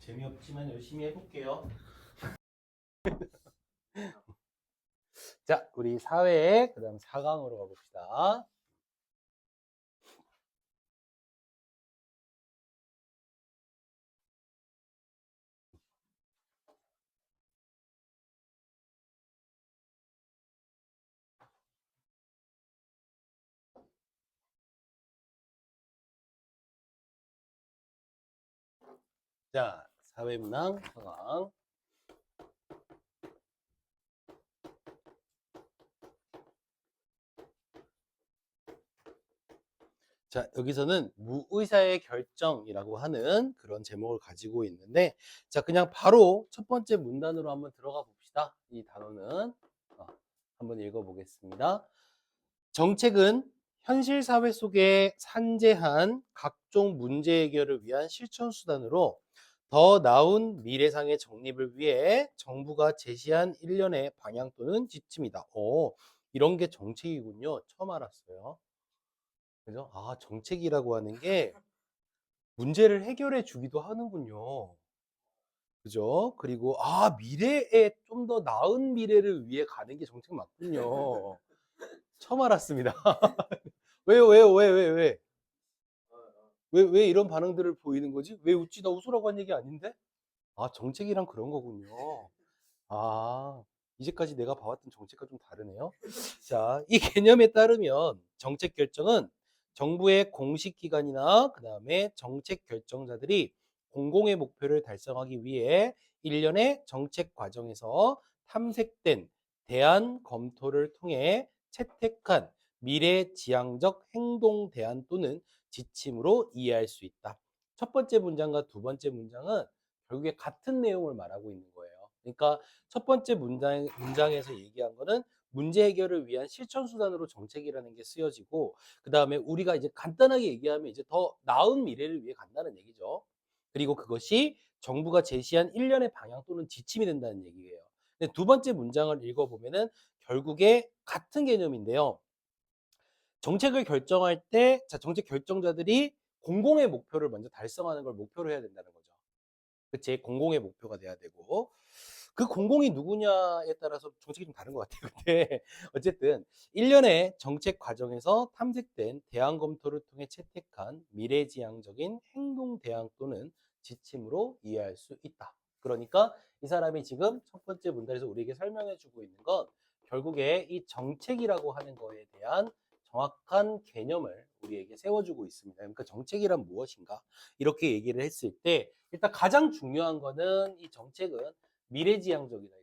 재미없지만 열심히 해볼게요. 자, 우리 사회, 그 다음 4강으로 가봅시다. 자, 사회문항 4강. 자, 여기서는 무의사의 결정이라고 하는 그런 제목을 가지고 있는데, 자, 그냥 바로 첫 번째 문단으로 한번 들어가 봅시다. 이 단어는 한번 읽어보겠습니다. 정책은 현실 사회 속에 산재한 각종 문제 해결을 위한 실천 수단으로 더 나은 미래상의 정립을 위해 정부가 제시한 일련의 방향 또는 지침이다. 이런 게 정책이군요. 처음 알았어요. 그죠? 아, 정책이라고 하는 게 문제를 해결해 주기도 하는군요. 그죠? 그리고 미래에 좀 더 나은 미래를 위해 가는 게 정책 맞군요. 처음 알았습니다. 왜요? 왜요? 왜? 왜 이런 반응들을 보이는 거지? 왜 웃지? 나 웃으라고 한 얘기 아닌데? 아, 정책이란 그런 거군요. 아, 이제까지 내가 봐왔던 정책과 좀 다르네요. 자, 이 개념에 따르면 정책 결정은 정부의 공식 기관이나 그 다음에 정책 결정자들이 공공의 목표를 달성하기 위해 일련의 정책 과정에서 탐색된 대안 검토를 통해 채택한 미래지향적 행동 대안 또는 지침으로 이해할 수 있다. 첫 번째 문장과 두 번째 문장은 결국에 같은 내용을 말하고 있는 거예요. 그러니까 첫 번째 문장에서 얘기한 거는 문제 해결을 위한 실천 수단으로 정책이라는 게 쓰여지고, 그 다음에 우리가 이제 간단하게 얘기하면 이제 더 나은 미래를 위해 간다는 얘기죠. 그리고 그것이 정부가 제시한 일련의 방향 또는 지침이 된다는 얘기예요. 근데 두 번째 문장을 읽어보면은 결국에 같은 개념인데요. 정책을 결정할 때, 자, 정책 결정자들이 공공의 목표를 먼저 달성하는 걸 목표로 해야 된다는 거죠. 그치? 공공의 목표가 돼야 되고. 그 공공이 누구냐에 따라서 정책이 좀 다른 것 같아요. 근데 어쨌든 일련의 정책 과정에서 탐색된 대안 검토를 통해 채택한 미래지향적인 행동 대안 또는 지침으로 이해할 수 있다. 그러니까 이 사람이 지금 첫 번째 문단에서 우리에게 설명해 주고 있는 건 결국에 이 정책이라고 하는 거에 대한 정확한 개념을 우리에게 세워주고 있습니다. 그러니까 정책이란 무엇인가? 이렇게 얘기를 했을 때 일단 가장 중요한 거는 이 정책은 미래지향적이다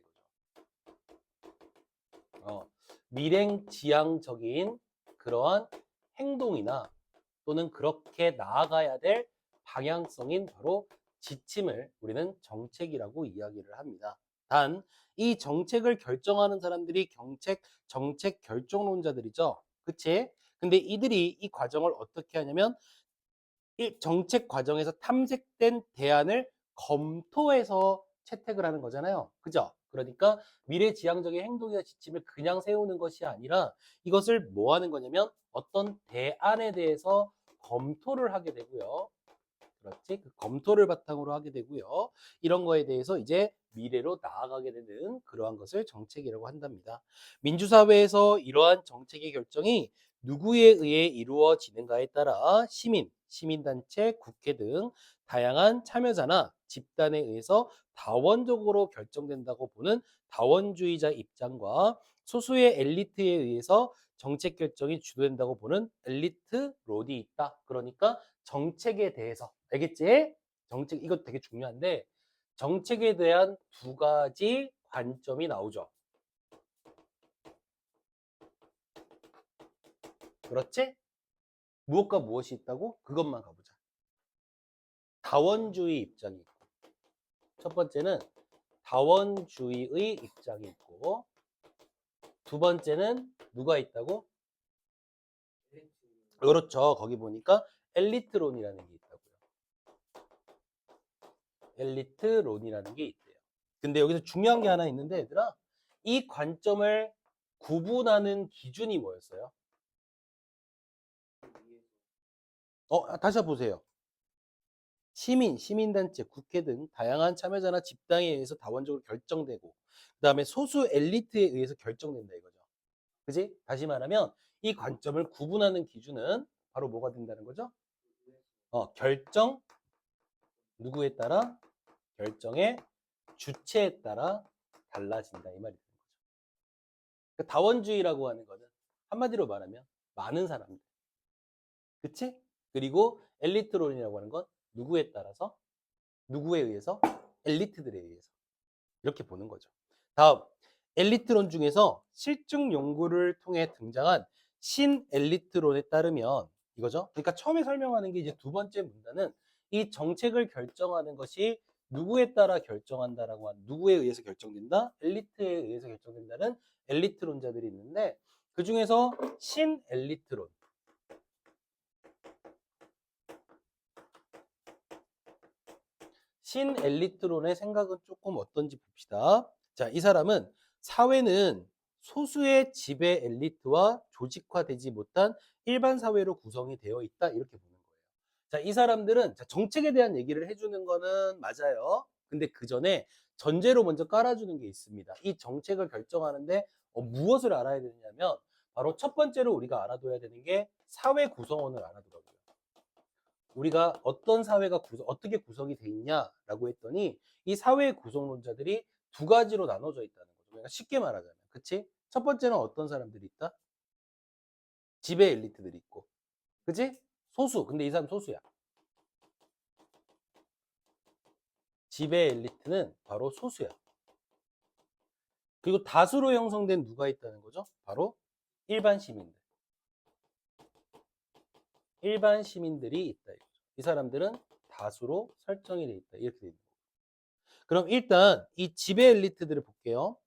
이거죠. 미래지향적인 그러한 행동이나 또는 그렇게 나아가야 될 방향성인 바로 지침을 우리는 정책이라고 이야기를 합니다. 단, 이 정책을 결정하는 사람들이 정책 결정론자들이죠. 그치? 근데 이들이 이 과정을 어떻게 하냐면 이 정책 과정에서 탐색된 대안을 검토해서 채택을 하는 거잖아요. 그죠? 그러니까 미래지향적인 행동이나 지침을 그냥 세우는 것이 아니라 이것을 뭐 하는 거냐면 어떤 대안에 대해서 검토를 하게 되고요. 그렇지? 그 검토를 바탕으로 하게 되고요. 이런 거에 대해서 이제 미래로 나아가게 되는 그러한 것을 정책이라고 한답니다. 민주사회에서 이러한 정책의 결정이 누구에 의해 이루어지는가에 따라 시민단체, 국회 등 다양한 참여자나 집단에 의해서 다원적으로 결정된다고 보는 다원주의자 입장과 소수의 엘리트에 의해서 정책 결정이 주도된다고 보는 엘리트론이 있다. 그러니까 정책에 대해서 알겠지? 정책 이거 되게 중요한데 정책에 대한 두 가지 관점이 나오죠. 그렇지? 무엇과 무엇이 있다고? 그것만 가보자. 다원주의 입장이 있고 첫 번째는 다원주의의 입장이 있고 두 번째는 누가 있다고? 그렇죠. 거기 보니까 엘리트론이라는 게 있다고요. 엘리트론이라는 게 있대요. 근데 여기서 중요한 게 하나 있는데 얘들아 이 관점을 구분하는 기준이 뭐였어요? 다시 한번 보세요. 시민단체, 국회 등 다양한 참여자나 집단에 의해서 다원적으로 결정되고 그다음에 소수 엘리트에 의해서 결정된다 이거죠. 그지? 다시 말하면 이 관점을 구분하는 기준은 바로 뭐가 된다는 거죠? 결정 누구에 따라 결정의 주체에 따라 달라진다 이 말이 되는 거죠. 그러니까 다원주의라고 하는 거는 한마디로 말하면 많은 사람들, 그치? 그리고 엘리트론이라고 하는 건 누구에 따라서 누구에 의해서 엘리트들에 의해서 이렇게 보는 거죠. 다음 엘리트론 중에서 실증 연구를 통해 등장한 신엘리트론에 따르면 이거죠. 그러니까 처음에 설명하는 게 이제 두 번째 문단은 이 정책을 결정하는 것이 누구에 따라 결정한다라고 하는 누구에 의해서 결정된다? 엘리트에 의해서 결정된다는 엘리트론자들이 있는데 그 중에서 신엘리트론 신엘리트론의 생각은 조금 어떤지 봅시다. 자, 이 사람은 사회는 소수의 지배 엘리트와 조직화되지 못한 일반 사회로 구성이 되어 있다. 이렇게 보는 거예요. 자, 이 사람들은 정책에 대한 얘기를 해주는 거는 맞아요. 근데 그 전에 전제로 먼저 깔아주는 게 있습니다. 이 정책을 결정하는데 무엇을 알아야 되냐면 바로 첫 번째로 우리가 알아둬야 되는 게 사회 구성원을 알아두라고요. 우리가 어떤 사회가 어떻게 구성이 돼 있냐라고 했더니 이 사회 구성론자들이 두 가지로 나눠져 있다는 거죠. 그러니까 쉽게 말하자면, 그치? 첫 번째는 어떤 사람들이 있다? 지배 엘리트들이 있고, 그치? 소수. 근데 이 사람 소수야. 지배 엘리트는 바로 소수야. 그리고 다수로 형성된 누가 있다는 거죠? 바로 일반 시민들. 일반 시민들이 있다. 이 사람들은 다수로 설정이 돼 있다. 이렇게 돼 있는 거예요. 그럼 일단 이 지배 엘리트들을 볼게요.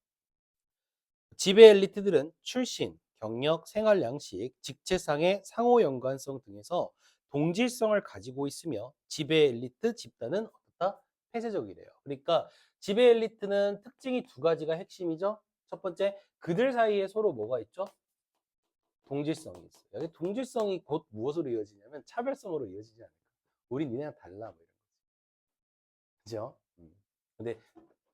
지배 엘리트들은 출신, 경력, 생활 양식, 직책상의 상호 연관성 등에서 동질성을 가지고 있으며 지배 엘리트 집단은 어떻다? 폐쇄적이래요. 그러니까 지배 엘리트는 특징이 두 가지가 핵심이죠. 첫 번째, 그들 사이에 서로 뭐가 있죠? 동질성이 있어요. 여기 동질성이 곧 무엇으로 이어지냐면 차별성으로 이어지지 않을까. 우린 니네랑 달라. 뭐 이런 거지. 그죠? 근데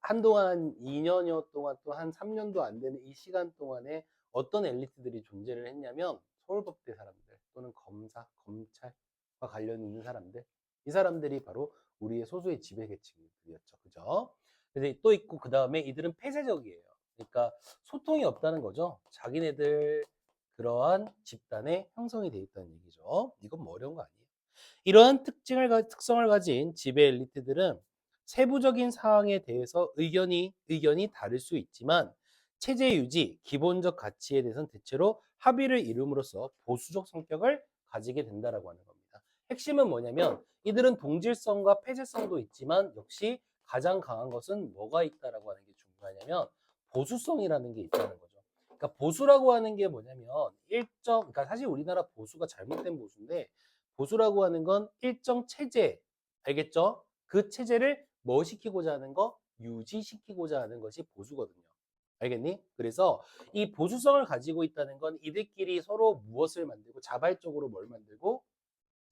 한동안 2년여 동안 또 한 3년도 안 되는 이 시간 동안에 어떤 엘리트들이 존재를 했냐면 서울법대 사람들 또는 검사, 검찰과 관련 있는 사람들 이 사람들이 바로 우리의 소수의 지배계층이었죠. 그죠? 그래서 또 있고 그 다음에 이들은 폐쇄적이에요. 그러니까 소통이 없다는 거죠. 자기네들 그러한 집단의 형성이 돼 있다는 얘기죠. 이건 뭐 어려운 거 아니에요. 이러한 특성을 가진 지배 엘리트들은 세부적인 사항에 대해서 의견이 다를 수 있지만 체제 유지, 기본적 가치에 대해서는 대체로 합의를 이룸으로써 보수적 성격을 가지게 된다라고 하는 겁니다. 핵심은 뭐냐면 이들은 동질성과 폐쇄성도 있지만 역시 가장 강한 것은 뭐가 있다라고 하는 게 중요하냐면 보수성이라는 게 있다는 거죠. 그러니까 보수라고 하는 게 뭐냐면 그러니까 사실 우리나라 보수가 잘못된 보수인데 보수라고 하는 건 일정 체제, 알겠죠? 그 체제를 뭐 시키고자 하는 거? 유지시키고자 하는 것이 보수거든요. 알겠니? 그래서 이 보수성을 가지고 있다는 건 이들끼리 서로 무엇을 만들고 자발적으로 뭘 만들고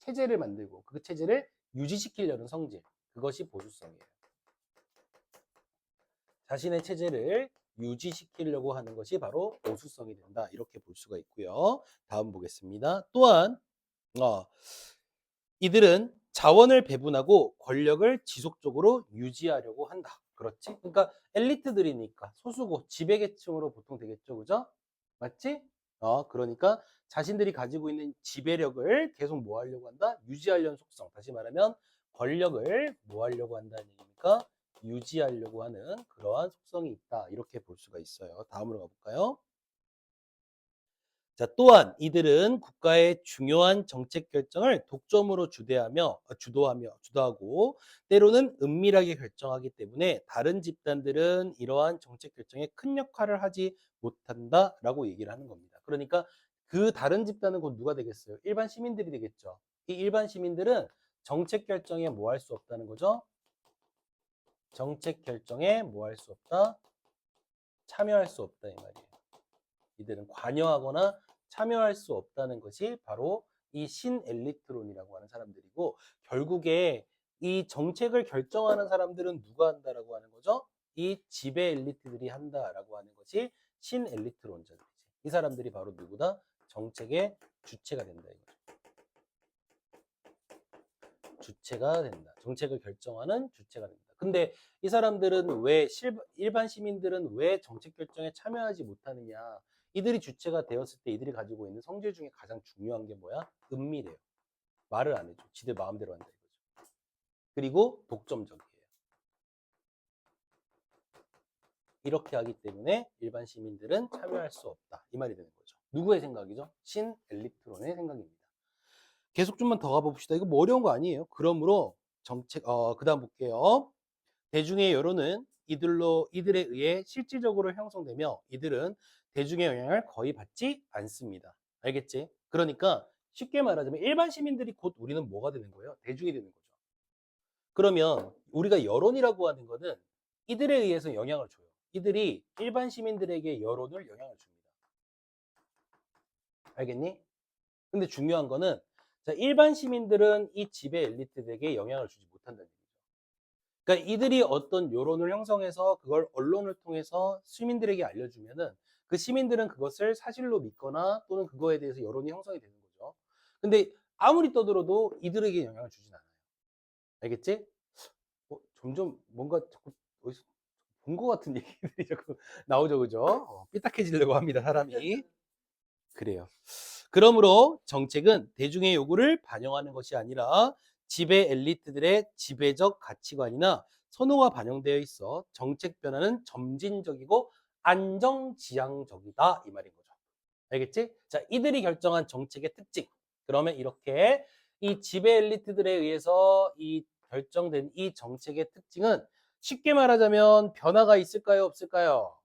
체제를 만들고 그 체제를 유지시키려는 성질. 그것이 보수성이에요. 자신의 체제를 유지시키려고 하는 것이 바로 보수성이 된다. 이렇게 볼 수가 있고요. 다음 보겠습니다. 또한 이들은 자원을 배분하고 권력을 지속적으로 유지하려고 한다. 그렇지? 그러니까 엘리트들이니까 소수고 지배계층으로 보통 되겠죠. 그죠? 맞지? 그러니까 자신들이 가지고 있는 지배력을 계속 뭐 하려고 한다? 유지하려는 속성. 다시 말하면 권력을 뭐 하려고 한다는 얘기니까 유지하려고 하는 그러한 속성이 있다. 이렇게 볼 수가 있어요. 다음으로 가볼까요? 자, 또한 이들은 국가의 중요한 정책 결정을 독점으로 주도하고 때로는 은밀하게 결정하기 때문에 다른 집단들은 이러한 정책 결정에 큰 역할을 하지 못한다라고 얘기를 하는 겁니다. 그러니까 그 다른 집단은 곧 누가 되겠어요? 일반 시민들이 되겠죠. 이 일반 시민들은 정책 결정에 뭐 할 수 없다는 거죠? 정책 결정에 뭐 할 수 없다? 참여할 수 없다 이 말이에요. 이들은 관여하거나 참여할 수 없다는 것이 바로 이 신엘리트론이라고 하는 사람들이고 결국에 이 정책을 결정하는 사람들은 누가 한다라고 하는 거죠? 이 지배 엘리트들이 한다라고 하는 것이 신엘리트론자들이지. 이 사람들이 바로 누구다? 정책의 주체가 된다 이거죠. 주체가 된다. 정책을 결정하는 주체가 된다. 근데 이 사람들은 왜 일반 시민들은 왜 정책 결정에 참여하지 못하느냐? 이들이 주체가 되었을 때 이들이 가지고 있는 성질 중에 가장 중요한 게 뭐야? 은밀해요. 말을 안 해줘. 지들 마음대로 한다 이거죠. 그리고 독점적이에요. 이렇게 하기 때문에 일반 시민들은 참여할 수 없다. 이 말이 되는 거죠. 누구의 생각이죠? 신 엘리트론의 생각입니다. 계속 좀만 더 가봅시다. 이거 뭐 어려운 거 아니에요. 그러므로 그다음 볼게요. 대중의 여론은 이들에 의해 실질적으로 형성되며 이들은 대중의 영향을 거의 받지 않습니다. 알겠지? 그러니까 쉽게 말하자면 일반 시민들이 곧 우리는 뭐가 되는 거예요? 대중이 되는 거죠. 그러면 우리가 여론이라고 하는 거는 이들에 의해서 영향을 줘요. 이들이 일반 시민들에게 여론을 영향을 줍니다. 알겠니? 근데 중요한 거는 자, 일반 시민들은 이 지배 엘리트들에게 영향을 주지 못한다는 얘기죠. 그러니까 이들이 어떤 여론을 형성해서 그걸 언론을 통해서 시민들에게 알려주면은 그 시민들은 그것을 사실로 믿거나 또는 그거에 대해서 여론이 형성이 되는 거죠. 근데 아무리 떠들어도 이들에게 영향을 주진 않아요. 알겠지? 점점 뭔가 자꾸 어디서 본 것 같은 얘기들이 자꾸 나오죠, 그죠? 삐딱해지려고 합니다, 사람이. 그래요. 그러므로 정책은 대중의 요구를 반영하는 것이 아니라 지배 엘리트들의 지배적 가치관이나 선호가 반영되어 있어 정책 변화는 점진적이고 안정지향적이다 이 말인 거죠. 알겠지? 자, 이들이 결정한 정책의 특징. 그러면 이렇게 이 지배 엘리트들에 의해서 이 결정된 이 정책의 특징은 쉽게 말하자면 변화가 있을까요? 없을까요?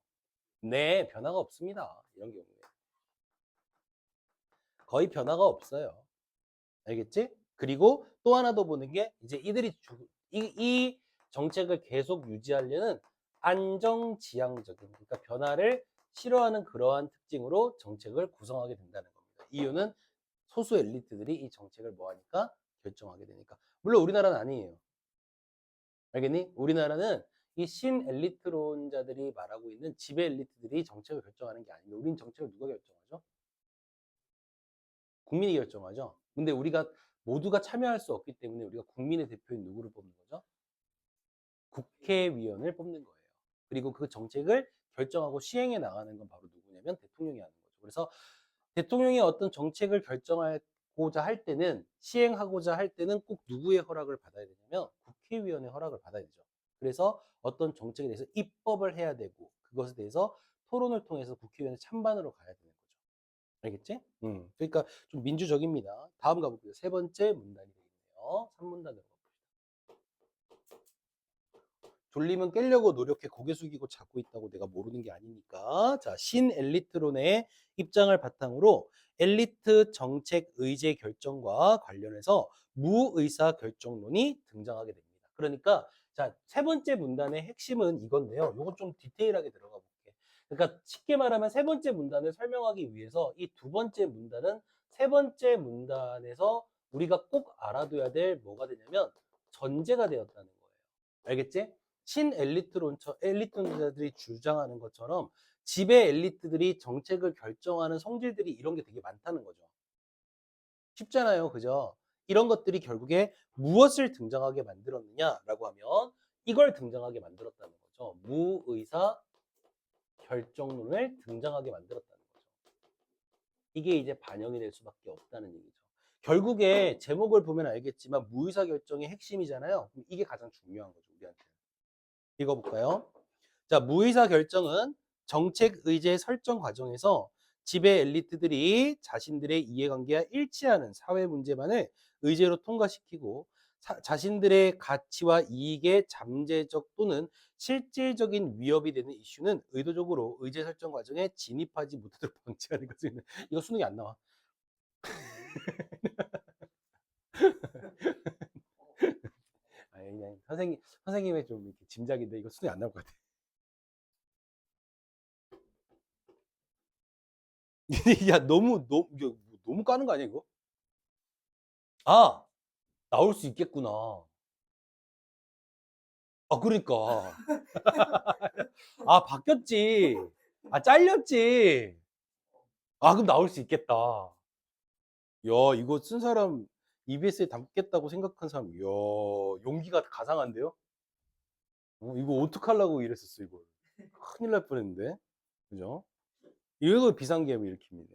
네, 변화가 없습니다. 이런 경우에. 거의 변화가 없어요. 알겠지? 그리고 또 하나 더 보는 게 이제 이 정책을 계속 유지하려는 안정지향적인 그러니까 변화를 싫어하는 그러한 특징으로 정책을 구성하게 된다는 겁니다. 이유는 소수 엘리트들이 이 정책을 뭐 하니까 결정하게 되니까. 물론 우리나라는 아니에요. 알겠니? 우리나라는 이 신엘리트론자들이 말하고 있는 지배 엘리트들이 정책을 결정하는 게 아닌데 우린 정책을 누가 결정하죠? 국민이 결정하죠. 근데 우리가 모두가 참여할 수 없기 때문에 우리가 국민의 대표인 누구를 뽑는 거죠? 국회의원을 뽑는 거예요. 그리고 그 정책을 결정하고 시행해 나가는 건 바로 누구냐면 대통령이 하는 거죠. 그래서 대통령이 어떤 정책을 결정하고자 할 때는 시행하고자 할 때는 꼭 누구의 허락을 받아야 되냐면 국회의원의 허락을 받아야 되죠. 그래서 어떤 정책에 대해서 입법을 해야 되고 그것에 대해서 토론을 통해서 국회의원의 찬반으로 가야 되는 거죠. 알겠지? 그러니까 좀 민주적입니다. 다음 가볼게요. 세 번째 문단이 되겠네요. 3문단으로. 졸리면 깨려고 노력해 고개 숙이고 자고 있다고 내가 모르는 게 아니니까. 자, 신엘리트론의 입장을 바탕으로 엘리트 정책 의제 결정과 관련해서 무의사 결정론이 등장하게 됩니다. 그러니까 자, 세 번째 문단의 핵심은 이건데요. 요거 좀 디테일하게 들어가 볼게. 그러니까 쉽게 말하면 세 번째 문단을 설명하기 위해서 이 두 번째 문단은 세 번째 문단에서 우리가 꼭 알아둬야 될 뭐가 되냐면 전제가 되었다는 거예요. 알겠지? 엘리트론자들이 주장하는 것처럼 지배 엘리트들이 정책을 결정하는 성질들이 이런 게 되게 많다는 거죠. 쉽잖아요. 그죠? 이런 것들이 결국에 무엇을 등장하게 만들었느냐라고 하면 이걸 등장하게 만들었다는 거죠. 무의사 결정론을 등장하게 만들었다는 거죠. 이게 이제 반영이 될 수밖에 없다는 얘기죠. 결국에 제목을 보면 알겠지만 무의사 결정의 핵심이잖아요. 그럼 이게 가장 중요한 거죠. 우리한테. 읽어볼까요? 자, 무의사 결정은 정책 의제 설정 과정에서 지배 엘리트들이 자신들의 이해관계와 일치하는 사회 문제만을 의제로 통과시키고 자신들의 가치와 이익에 잠재적 또는 실질적인 위협이 되는 이슈는 의도적으로 의제 설정 과정에 진입하지 못하도록 방지하는 것입니다. 이거 수능이 안 나와. 아니, 그냥 선생님의 좀 이렇게 짐작인데 이거 수능이 안 나올 것 같아. 야, 너무 까는 거 아니야, 이거? 아, 나올 수 있겠구나. 그러니까. 아, 바뀌었지. 아, 잘렸지. 아, 그럼 나올 수 있겠다. 야, 이거 쓴 사람 EBS에 담겠다고 생각한 사람, 이야, 용기가 가상한데요? 이거 어떡하려고 이랬었어, 이걸. 큰일 날 뻔했는데. 그죠? 이거 비상계엄 일으킵니다.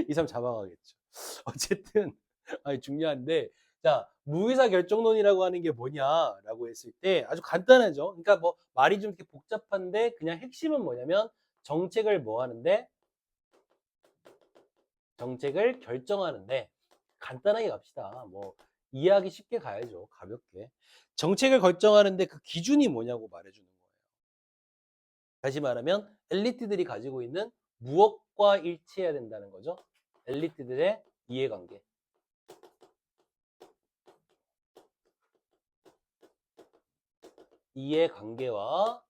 이 사람 잡아가겠죠. 어쨌든, 아니, 중요한데, 자, 무의사 결정론이라고 하는 게 뭐냐라고 했을 때 아주 간단하죠. 그러니까 뭐 말이 좀 이렇게 복잡한데 그냥 핵심은 뭐냐면 정책을 뭐 하는데 정책을 결정하는데 간단하게 갑시다. 뭐 이해하기 쉽게 가야죠. 가볍게. 정책을 결정하는데 그 기준이 뭐냐고 말해주는 거예요. 다시 말하면 엘리트들이 가지고 있는 무엇과 일치해야 된다는 거죠. 엘리트들의 이해관계. 이해관계와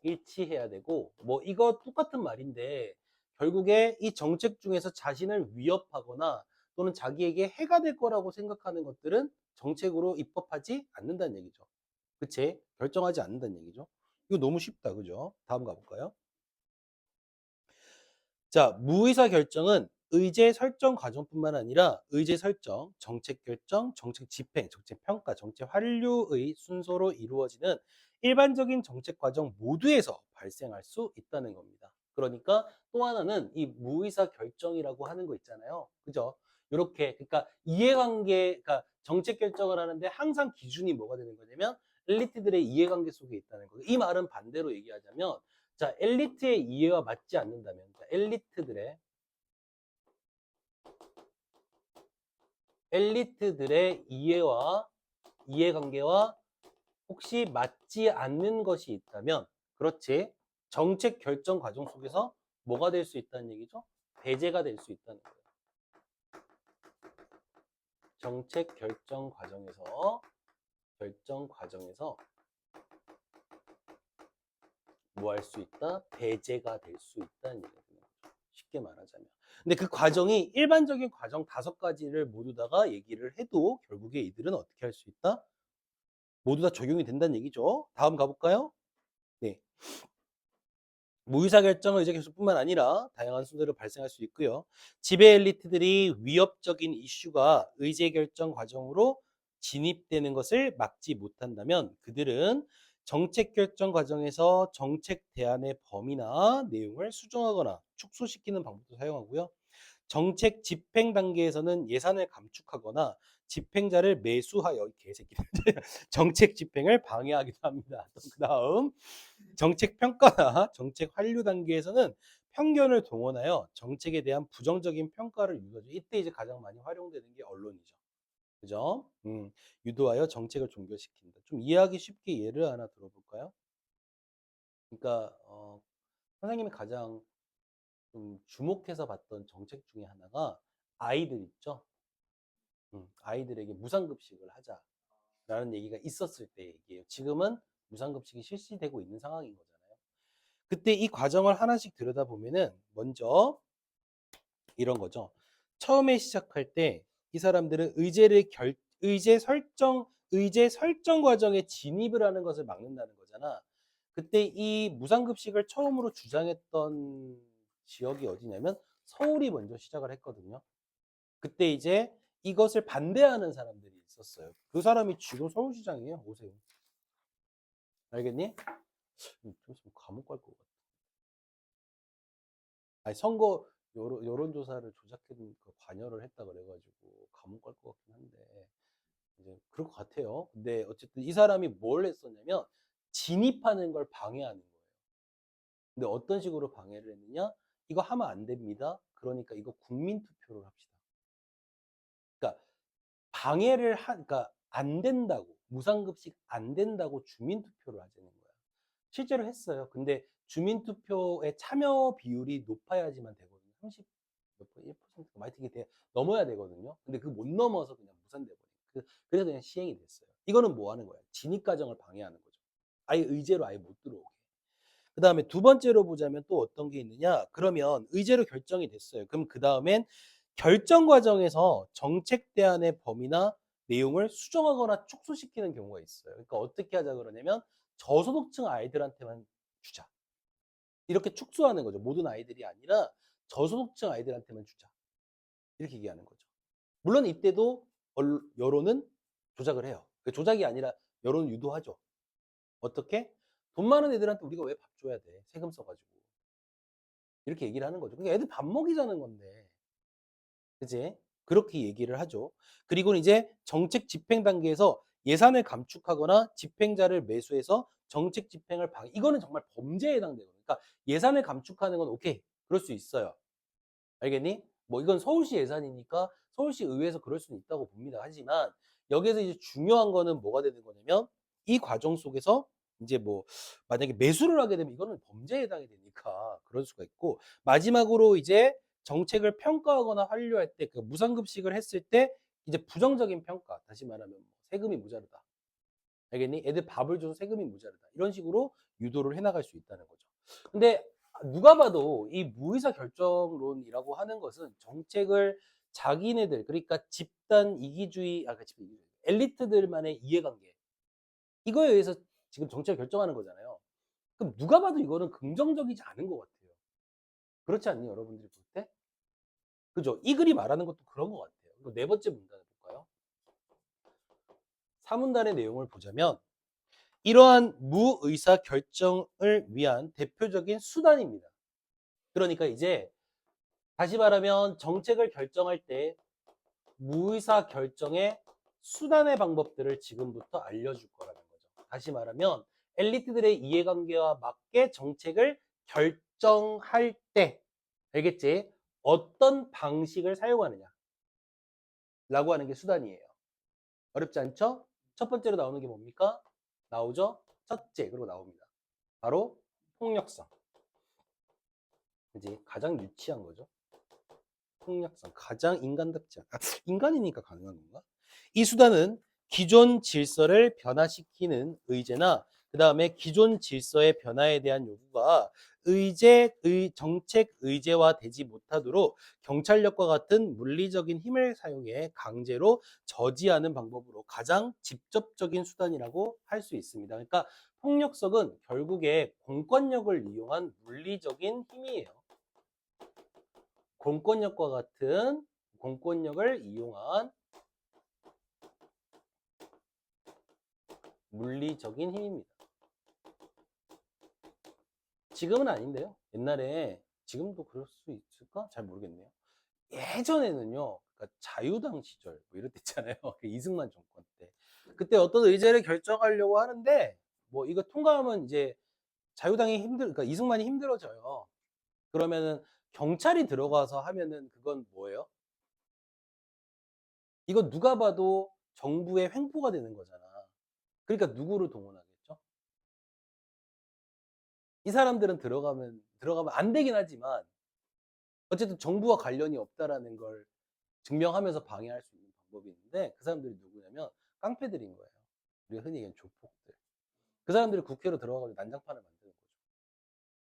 일치해야 되고 뭐 이거 똑같은 말인데 결국에 이 정책 중에서 자신을 위협하거나 또는 자기에게 해가 될 거라고 생각하는 것들은 정책으로 입법하지 않는다는 얘기죠. 그치? 결정하지 않는다는 얘기죠. 이거 너무 쉽다. 그죠? 다음 가볼까요? 자, 무의사 결정은 의제 설정 과정뿐만 아니라 의제 설정, 정책 결정, 정책 집행, 정책 평가, 정책 완료의 순서로 이루어지는 일반적인 정책 과정 모두에서 발생할 수 있다는 겁니다. 그러니까 또 하나는 이 무의사 결정이라고 하는 거 있잖아요. 그죠? 이렇게 그러니까 이해관계, 그러니까 정책 결정을 하는데 항상 기준이 뭐가 되는 거냐면 엘리트들의 이해관계 속에 있다는 거예요. 이 말은 반대로 얘기하자면 자, 엘리트의 이해와 맞지 않는다면, 자, 엘리트들의 이해와 이해관계와 혹시 맞지 않는 것이 있다면, 그렇지. 정책 결정 과정 속에서 뭐가 될 수 있다는 얘기죠? 배제가 될 수 있다는 거예요. 정책 결정 과정에서 뭐 할 수 있다? 배제가 될 수 있다는 얘기거든요. 쉽게 말하자면. 근데 그 과정이 일반적인 과정 5가지를 모두 다가 얘기를 해도 결국에 이들은 어떻게 할 수 있다? 모두 다 적용이 된다는 얘기죠. 다음 가볼까요? 네. 무의사결정은 의제 결정뿐만 아니라 다양한 순서로 발생할 수 있고요. 지배 엘리트들이 위협적인 이슈가 의제결정 과정으로 진입되는 것을 막지 못한다면 그들은 정책 결정 과정에서 정책 대안의 범위나 내용을 수정하거나 축소시키는 방법도 사용하고요. 정책 집행 단계에서는 예산을 감축하거나 집행자를 매수하여 이 개새끼들 정책 집행을 방해하기도 합니다. 그다음 정책 평가나 정책 완료 단계에서는 편견을 동원하여 정책에 대한 부정적인 평가를 유도하죠. 이때 이제 가장 많이 활용되는 게 언론이죠. 그죠? 유도하여 정책을 종결시킨다. 좀 이해하기 쉽게 예를 하나 들어볼까요? 그러니까 선생님이 가장 좀 주목해서 봤던 정책 중에 하나가 아이들 있죠. 아이들에게 무상급식을 하자라는 얘기가 있었을 때 얘기예요. 지금은 무상급식이 실시되고 있는 상황인 거잖아요. 그때 이 과정을 하나씩 들여다보면은 먼저 이런 거죠. 처음에 시작할 때 이 사람들은 의제 설정 과정에 진입을 하는 것을 막는다는 거잖아. 그때 이 무상급식을 처음으로 주장했던 지역이 어디냐면 서울이 먼저 시작을 했거든요. 그때 이제 이것을 반대하는 사람들이 있었어요. 그 사람이 지금 서울시장이에요. 오세요. 알겠니? 좀 있으면 감옥 갈 것 같아. 아니, 선거 여론조사를 조작해둔 그 관여를 했다 그래가지고 감옥 갈 것 같긴 한데 이제 그럴 것 같아요. 근데 어쨌든 이 사람이 뭘 했었냐면 진입하는 걸 방해하는 거예요. 근데 어떤 식으로 방해를 했느냐? 이거 하면 안 됩니다. 그러니까 이거 국민 투표를 합시다. 그러니까 그러니까 안 된다고 무상급식 안 된다고 주민 투표를 하자는 거야. 실제로 했어요. 근데 주민 투표의 참여 비율이 높아야지만 되거든요. 30 몇 퍼센트, 1% 많이 되게 넘어야 되거든요. 근데 그 못 넘어서 그냥 무산돼 버려요. 그래서 그냥 시행이 됐어요. 이거는 뭐 하는 거야? 진입 과정을 방해하는 거죠. 아예 의제로 아예 못 들어오게. 그 다음에 두 번째로 보자면 또 어떤 게 있느냐? 그러면 의제로 결정이 됐어요. 그럼 그 다음엔 결정 과정에서 정책 대안의 범위나 내용을 수정하거나 축소시키는 경우가 있어요. 그러니까 어떻게 하자 그러냐면 저소득층 아이들한테만 주자. 이렇게 축소하는 거죠. 모든 아이들이 아니라 저소득층 아이들한테만 주자. 이렇게 얘기하는 거죠. 물론 이때도 여론은 조작을 해요. 조작이 아니라 여론을 유도하죠. 어떻게? 돈 많은 애들한테 우리가 왜 밥 줘야 돼? 세금 써가지고. 이렇게 얘기를 하는 거죠. 그러니까 애들 밥 먹이자는 건데. 그지? 그렇게 얘기를 하죠. 그리고 이제 정책 집행 단계에서 예산을 감축하거나 집행자를 매수해서 정책 집행을 이거는 정말 범죄에 해당되거든요. 그러니까 예산을 감축하는 건 오케이. 그럴 수 있어요. 알겠니? 뭐 이건 서울시 예산이니까 서울시 의회에서 그럴 수는 있다고 봅니다. 하지만 여기에서 이제 중요한 거는 뭐가 되는 거냐면 이 과정 속에서 이제 뭐 만약에 매수를 하게 되면 이거는 범죄에 해당이 되니까 그럴 수가 있고 마지막으로 이제 정책을 평가하거나 완료할 때 그 무상급식을 했을 때 이제 부정적인 평가 다시 말하면 뭐 세금이 모자르다. 알겠니? 애들 밥을 줘서 세금이 모자르다. 이런 식으로 유도를 해나갈 수 있다는 거죠. 근데 누가 봐도 이 무의사 결정론이라고 하는 것은 정책을 자기네들, 그러니까 집단 이기주의, 집단 이기주의, 엘리트들만의 이해관계, 이거에 의해서 지금 정책을 결정하는 거잖아요. 그럼 누가 봐도 이거는 긍정적이지 않은 것 같아요. 그렇지 않니, 여러분들이 볼 때? 그죠? 이 글이 말하는 것도 그런 것 같아요. 그리고 네 번째 문단을 볼까요? 4문단의 내용을 보자면 이러한 무의사 결정을 위한 대표적인 수단입니다. 그러니까 이제 다시 말하면 정책을 결정할 때 무의사 결정의 수단의 방법들을 지금부터 알려줄 거라는 거죠. 다시 말하면 엘리트들의 이해관계와 맞게 정책을 결정할 때 알겠지? 어떤 방식을 사용하느냐 라고 하는 게 수단이에요. 어렵지 않죠? 첫 번째로 나오는 게 뭡니까? 나오죠? 첫째, 그리고 나옵니다. 바로 폭력성. 이제 가장 유치한 거죠. 폭력성. 가장 인간답지 않아. 인간이니까 가능한 건가? 이 수단은 기존 질서를 변화시키는 의제나 그 다음에 기존 질서의 변화에 대한 요구가 정책 의제화 되지 못하도록 경찰력과 같은 물리적인 힘을 사용해 강제로 저지하는 방법으로 가장 직접적인 수단이라고 할 수 있습니다. 그러니까 폭력성은 결국에 공권력을 이용한 물리적인 힘이에요. 공권력과 같은 공권력을 이용한 물리적인 힘입니다. 지금은 아닌데요. 옛날에 지금도 그럴 수 있을까? 잘 모르겠네요. 예전에는요. 그러니까 자유당 시절 뭐 이럴 때 있잖아요. 그 이승만 정권 때. 그때 어떤 의제를 결정하려고 하는데 뭐 이거 통과하면 이제 자유당이 그러니까 이승만이 힘들어져요. 그러면은 경찰이 들어가서 하면은 그건 뭐예요? 이거 누가 봐도 정부의 횡포가 되는 거잖아. 그러니까 누구를 동원하겠죠? 이 사람들은 들어가면 안 되긴 하지만 어쨌든 정부와 관련이 없다라는 걸 증명하면서 방해할 수 있는 방법이 있는데 그 사람들이 누구냐면 깡패들인 거예요. 우리가 흔히 얘기하는 조폭들. 그 사람들이 국회로 들어가서 난장판을 만드는 거죠.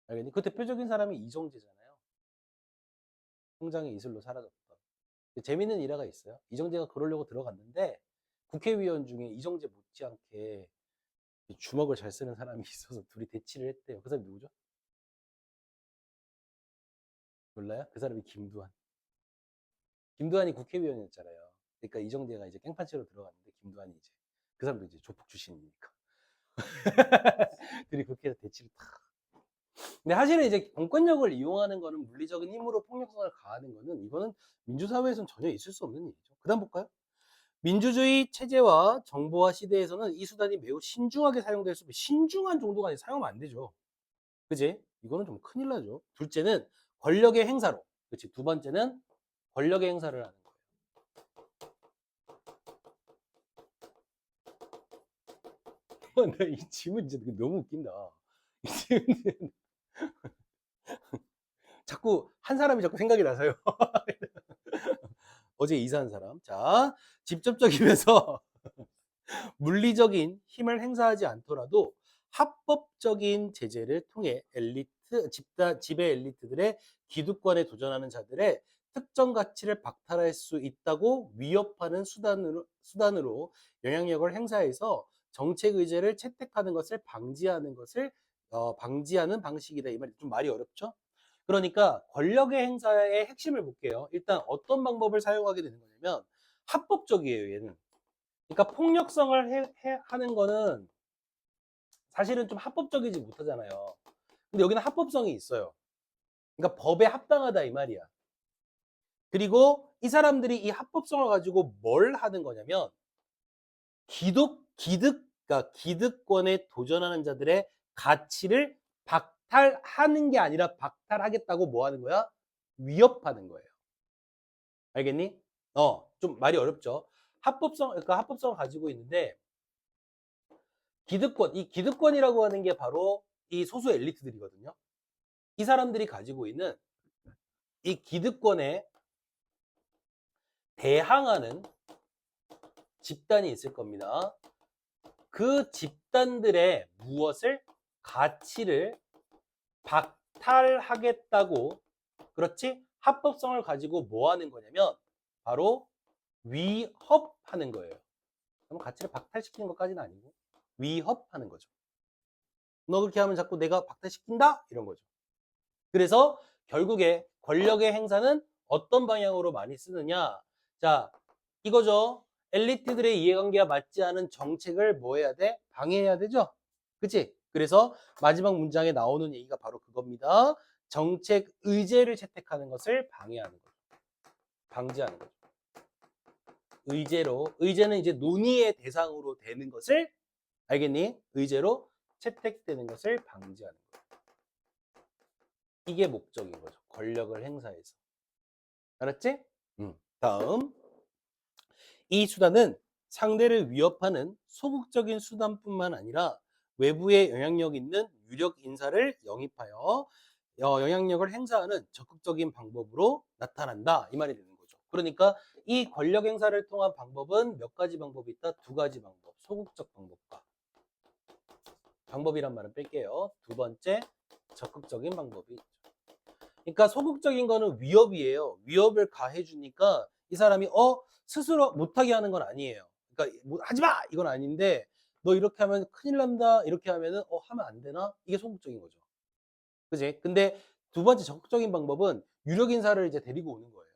알겠니? 그 대표적인 사람이 이정재잖아요. 통장의 이슬로 사라졌던. 재밌는 일화가 있어요. 이정재가 그러려고 들어갔는데 국회의원 중에 이정재 못지않게 주먹을 잘 쓰는 사람이 있어서 둘이 대치를 했대요. 그 사람이 누구죠? 몰라요? 그 사람이 김두한. 김두한이 국회의원이었잖아요. 그러니까 이정재가 이제 깽판치로 들어갔는데 김두한이 이제 그 사람도 이제 조폭 출신이니까 둘이 국회에서 대치를 탁. 근데 사실은 이제 공권력을 이용하는 거는 물리적인 힘으로 폭력성을 가하는 거는 이거는 민주사회에서는 전혀 있을 수 없는 일이죠. 그다음 볼까요? 민주주의 체제와 정보화 시대에서는 이 수단이 매우 신중하게 사용될 수 있고 신중한 정도가 아니라 사용하면 안 되죠. 그지? 이거는 좀 큰일 나죠. 둘째는 권력의 행사로. 그렇지. 두 번째는 권력의 행사를 하는 거예요. 이 질문 진짜 너무 웃긴다. 이 질문 자꾸 한 사람이 자꾸 생각이 나서요. 어제 이사한 사람. 자, 직접적이면서 물리적인 힘을 행사하지 않더라도 합법적인 제재를 통해 지배 엘리트들의 기득권에 도전하는 자들의 특정 가치를 박탈할 수 있다고 위협하는 수단으로 영향력을 행사해서 정책 의제를 채택하는 것을 방지하는 방식이다. 이 말이 좀 말이 어렵죠? 그러니까 권력의 행사의 핵심을 볼게요. 일단 어떤 방법을 사용하게 되는 거냐면 합법적이에요, 얘는. 그러니까 폭력성을 하는 거는 사실은 좀 합법적이지 못하잖아요. 근데 여기는 합법성이 있어요. 그러니까 법에 합당하다 이 말이야. 그리고 이 사람들이 이 합법성을 가지고 뭘 하는 거냐면 그러니까 기득권에 도전하는 자들의 가치를 박탈하는 게 아니라 박탈하겠다고 뭐 하는 거야? 위협하는 거예요. 알겠니? 좀 말이 어렵죠. 그러니까 합법성을 가지고 있는데 이 기득권이라고 하는 게 바로 이 소수 엘리트들이거든요. 이 사람들이 가지고 있는 이 기득권에 대항하는 집단이 있을 겁니다. 그 집단들의 가치를 박탈하겠다고, 그렇지? 합법성을 가지고 뭐 하는 거냐면 바로 위협하는 거예요. 그럼 가치를 박탈시키는 것까지는 아니고 위협하는 거죠. 너 그렇게 하면 자꾸 내가 박탈시킨다? 이런 거죠. 그래서 결국에 권력의 행사는 어떤 방향으로 많이 쓰느냐? 자, 이거죠. 엘리트들의 이해관계가 맞지 않은 정책을 뭐 해야 돼? 방해해야 되죠? 그치? 그래서 마지막 문장에 나오는 얘기가 바로 그겁니다. 정책 의제를 채택하는 것을 방해하는 거죠. 방지하는 거죠. 의제는 이제 논의의 대상으로 되는 것을, 알겠니? 의제로 채택되는 것을 방지하는 거죠. 이게 목적인 거죠. 권력을 행사해서. 알았지? 다음. 이 수단은 상대를 위협하는 소극적인 수단뿐만 아니라 외부에 영향력 있는 유력 인사를 영입하여 영향력을 행사하는 적극적인 방법으로 나타난다. 이 말이 되는 거죠. 그러니까 이 권력 행사를 통한 방법은 몇 가지 방법이 있다? 두 가지 방법. 소극적 방법과 방법이란 말은 뺄게요. 두 번째, 적극적인 방법이 있죠. 그러니까 소극적인 거는 위협이에요. 위협을 가해주니까 이 사람이 스스로 못하게 하는 건 아니에요. 그러니까 뭐 하지 마! 이건 아닌데 너 이렇게 하면 큰일 난다. 이렇게 하면은 하면 안 되나? 이게 소극적인 거죠. 그지? 근데 두 번째 적극적인 방법은 유력 인사를 이제 데리고 오는 거예요.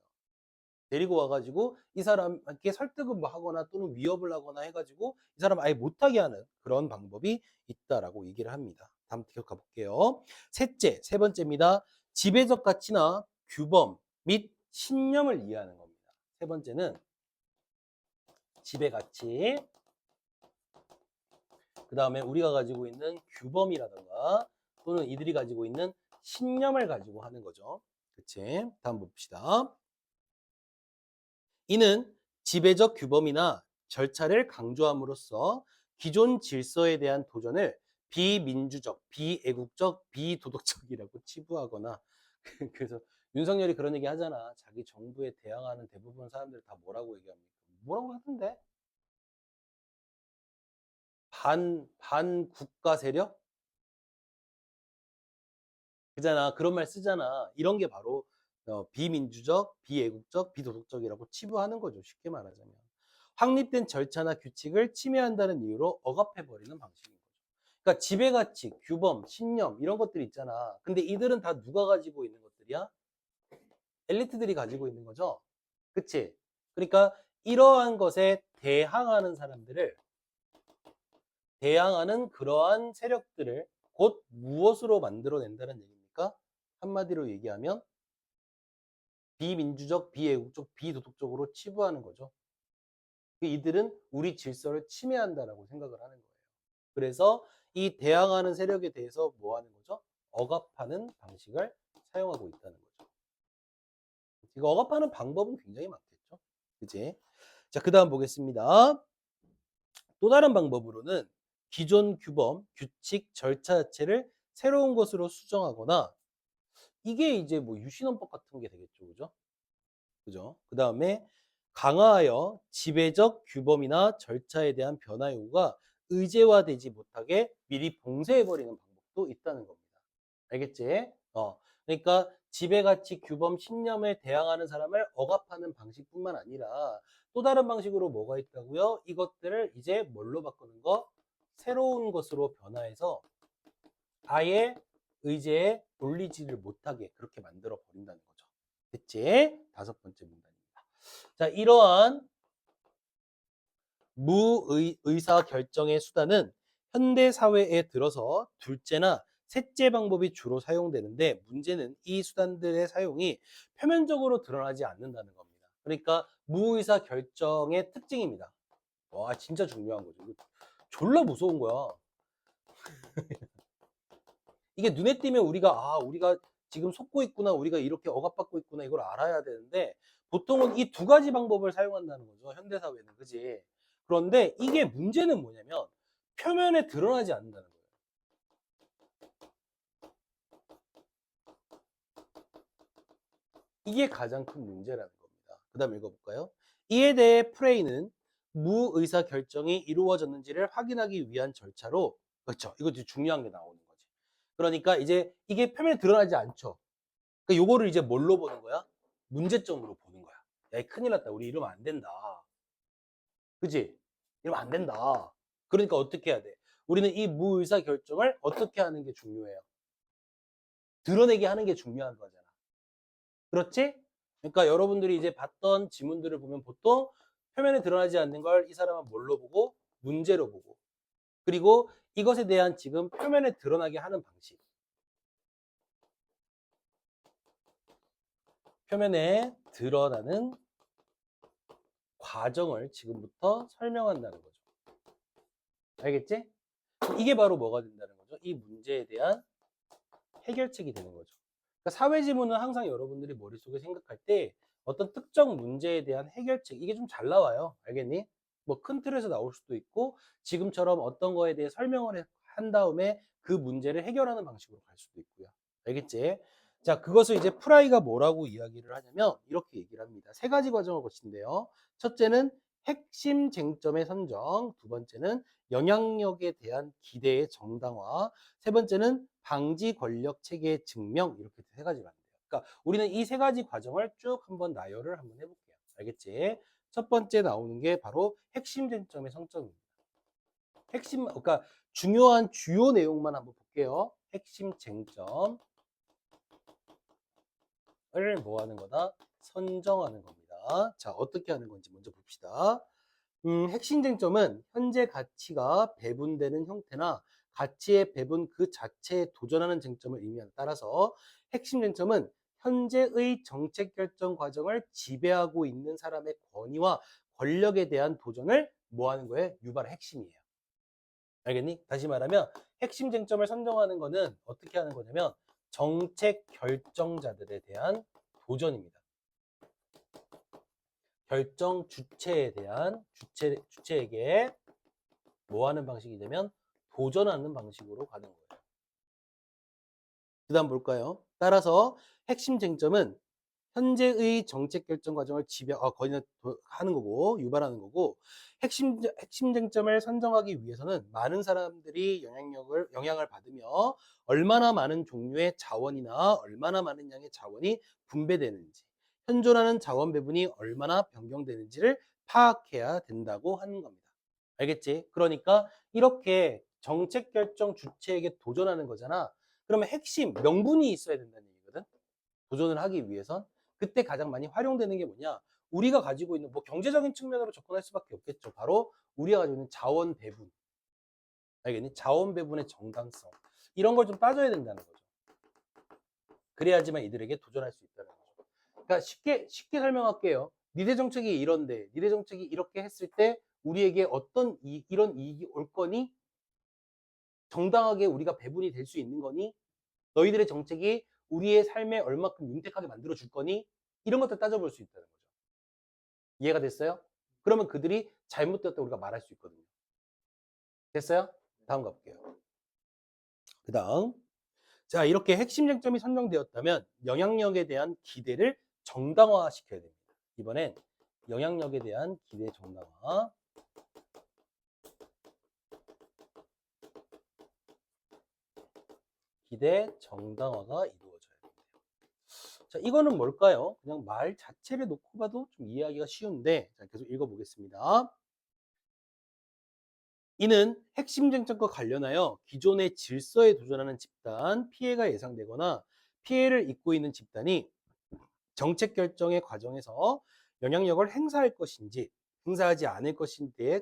데리고 와가지고 이 사람에게 설득을 뭐 하거나 또는 위협을 하거나 해가지고 이 사람 아예 못하게 하는 그런 방법이 있다라고 얘기를 합니다. 다음 기억해 볼게요. 세 번째입니다. 지배적 가치나 규범 및 신념을 이해하는 겁니다. 세 번째는 지배 가치, 그 다음에 우리가 가지고 있는 규범이라든가 또는 이들이 가지고 있는 신념을 가지고 하는 거죠. 그치? 다음 봅시다. 이는 지배적 규범이나 절차를 강조함으로써 기존 질서에 대한 도전을 비민주적, 비애국적, 비도덕적이라고 치부하거나 그래서 윤석열이 그런 얘기 하잖아. 자기 정부에 대항하는 대부분 사람들 다 뭐라고 얘기합니까? 뭐라고 하던데? 반국가 세력? 그잖아. 그런 말 쓰잖아. 이런 게 바로 비민주적, 비애국적, 비도덕적이라고 치부하는 거죠. 쉽게 말하자면. 확립된 절차나 규칙을 침해한다는 이유로 억압해버리는 방식인 거죠. 그러니까 지배가치, 규범, 신념 이런 것들이 있잖아. 근데 이들은 다 누가 가지고 있는 것들이야? 엘리트들이 가지고 있는 거죠. 그치? 그러니까 이러한 것에 대항하는 그러한 세력들을 곧 무엇으로 만들어낸다는 얘기입니까? 한마디로 얘기하면 비민주적, 비애국적, 비도덕적으로 치부하는 거죠. 이들은 우리 질서를 침해한다라고 생각을 하는 거예요. 그래서 이 대항하는 세력에 대해서 뭐 하는 거죠? 억압하는 방식을 사용하고 있다는 거죠. 이거 억압하는 방법은 굉장히 많겠죠. 그치? 자, 그 다음 보겠습니다. 또 다른 방법으로는 기존 규범, 규칙, 절차 자체를 새로운 것으로 수정하거나 이게 이제 뭐 유신헌법 같은 게 되겠죠. 그죠? 그죠? 그 다음에 강화하여 지배적 규범이나 절차에 대한 변화 요구가 의제화되지 못하게 미리 봉쇄해버리는 방법도 있다는 겁니다. 알겠지? 그러니까 지배가치, 규범, 신념에 대항하는 사람을 억압하는 방식뿐만 아니라 또 다른 방식으로 뭐가 있다고요? 이것들을 이제 뭘로 바꾸는 거? 새로운 것으로 변화해서 아예 의제에 올리지를 못하게 그렇게 만들어 버린다는 거죠. 됐지? 다섯 번째 문단입니다. 자, 이러한 무의사 결정의 수단은 현대 사회에 들어서 둘째나 셋째 방법이 주로 사용되는데 문제는 이 수단들의 사용이 표면적으로 드러나지 않는다는 겁니다. 그러니까 무의사 결정의 특징입니다. 와, 진짜 중요한 거죠. 이거 졸라 무서운 거야. 이게 눈에 띄면 우리가 지금 속고 있구나, 우리가 이렇게 억압받고 있구나, 이걸 알아야 되는데 보통은 이 두 가지 방법을 사용한다는 거죠. 현대사회는. 그지? 그런데 이게 문제는 뭐냐면 표면에 드러나지 않는다는 거예요. 이게 가장 큰 문제라는 겁니다. 그 다음 읽어볼까요? 이에 대해 프레이는 무의사 결정이 이루어졌는지를 확인하기 위한 절차로, 그렇죠. 이것도 중요한 게 나오는 거지. 그러니까 이제 이게 표면에 드러나지 않죠. 그러니까 요거를 이제 뭘로 보는 거야? 문제점으로 보는 거야. 야, 큰일 났다. 우리 이러면 안 된다. 그지? 이러면 안 된다. 그러니까 어떻게 해야 돼? 우리는 이 무의사 결정을 어떻게 하는 게 중요해요? 드러내게 하는 게 중요한 거잖아. 그렇지? 그러니까 여러분들이 이제 봤던 지문들을 보면 보통 표면에 드러나지 않는 걸 이 사람은 뭘로 보고? 문제로 보고. 그리고 이것에 대한 지금 표면에 드러나게 하는 방식. 표면에 드러나는 과정을 지금부터 설명한다는 거죠. 알겠지? 이게 바로 뭐가 된다는 거죠? 이 문제에 대한 해결책이 되는 거죠. 그러니까 사회지문은 항상 여러분들이 머릿속에 생각할 때 어떤 특정 문제에 대한 해결책, 이게 좀 잘 나와요. 알겠니? 뭐 큰 틀에서 나올 수도 있고 지금처럼 어떤 거에 대해 설명을 한 다음에 그 문제를 해결하는 방식으로 갈 수도 있고요. 알겠지? 자, 그것을 이제 프라이가 뭐라고 이야기를 하냐면 이렇게 얘기를 합니다. 세 가지 과정을 거친대요. 첫째는 핵심 쟁점의 선정, 두 번째는 영향력에 대한 기대의 정당화, 세 번째는 방지 권력 체계의 증명, 이렇게 세 가지가 있는데요. 그러니까 우리는 이 세 가지 과정을 쭉 한번 나열을 한번 해볼게요. 알겠지? 첫 번째 나오는 게 바로 핵심 쟁점의 성점입니다. 그러니까 중요한 주요 내용만 한번 볼게요. 핵심 쟁점을 뭐 하는 거다? 선정하는 겁니다. 자, 어떻게 하는 건지 먼저 봅시다. 핵심 쟁점은 현재 가치가 배분되는 형태나 가치의 배분 그 자체에 도전하는 쟁점을 의미한다. 따라서 핵심 쟁점은 현재의 정책 결정 과정을 지배하고 있는 사람의 권위와 권력에 대한 도전을 뭐 하는 거예요? 유발의 핵심이에요. 알겠니? 다시 말하면 핵심 쟁점을 선정하는 거는 어떻게 하는 거냐면 정책 결정자들에 대한 도전입니다. 결정 주체에 대한 주체에게 뭐 하는 방식이 되면 도전하는 방식으로 가는 거예요. 그 다음 볼까요? 따라서 핵심 쟁점은 현재의 정책 결정 과정을 하는 거고, 유발하는 거고, 핵심 쟁점을 선정하기 위해서는 많은 사람들이 영향을 받으며 얼마나 많은 종류의 자원이나 얼마나 많은 양의 자원이 분배되는지, 현존하는 자원 배분이 얼마나 변경되는지를 파악해야 된다고 하는 겁니다. 알겠지? 그러니까 이렇게 정책 결정 주체에게 도전하는 거잖아. 그러면 핵심, 명분이 있어야 된다는 얘기거든? 도전을 하기 위해선. 그때 가장 많이 활용되는 게 뭐냐? 우리가 가지고 있는 뭐 경제적인 측면으로 접근할 수밖에 없겠죠. 바로 우리가 가지고 있는 자원 배분. 알겠니? 자원 배분의 정당성. 이런 걸 좀 따져야 된다는 거죠. 그래야지만 이들에게 도전할 수 있다는 거죠. 그러니까 쉽게 설명할게요. 니네 정책이 이런데, 니네 정책이 이렇게 했을 때 우리에게 어떤 이런 이익이 올 거니? 정당하게 우리가 배분이 될 수 있는 거니? 너희들의 정책이 우리의 삶에 얼마큼 윤택하게 만들어 줄 거니? 이런 것들 따져볼 수 있다는 거죠. 이해가 됐어요? 그러면 그들이 잘못되었다고 우리가 말할 수 있거든요. 됐어요? 다음 가볼게요. 그 다음. 자, 이렇게 핵심 쟁점이 선정되었다면 영향력에 대한 기대를 정당화 시켜야 됩니다. 이번엔 영향력에 대한 기대 정당화. 기대 정당화가 이루어져야 됩니다. 자, 이거는 뭘까요? 그냥 말 자체를 놓고 봐도 좀 이해하기가 쉬운데, 자, 계속 읽어보겠습니다. 이는 핵심 쟁점과 관련하여 기존의 질서에 도전하는 집단, 피해가 예상되거나 피해를 입고 있는 집단이 정책 결정의 과정에서 영향력을 행사할 것인지 행사하지 않을 것인지에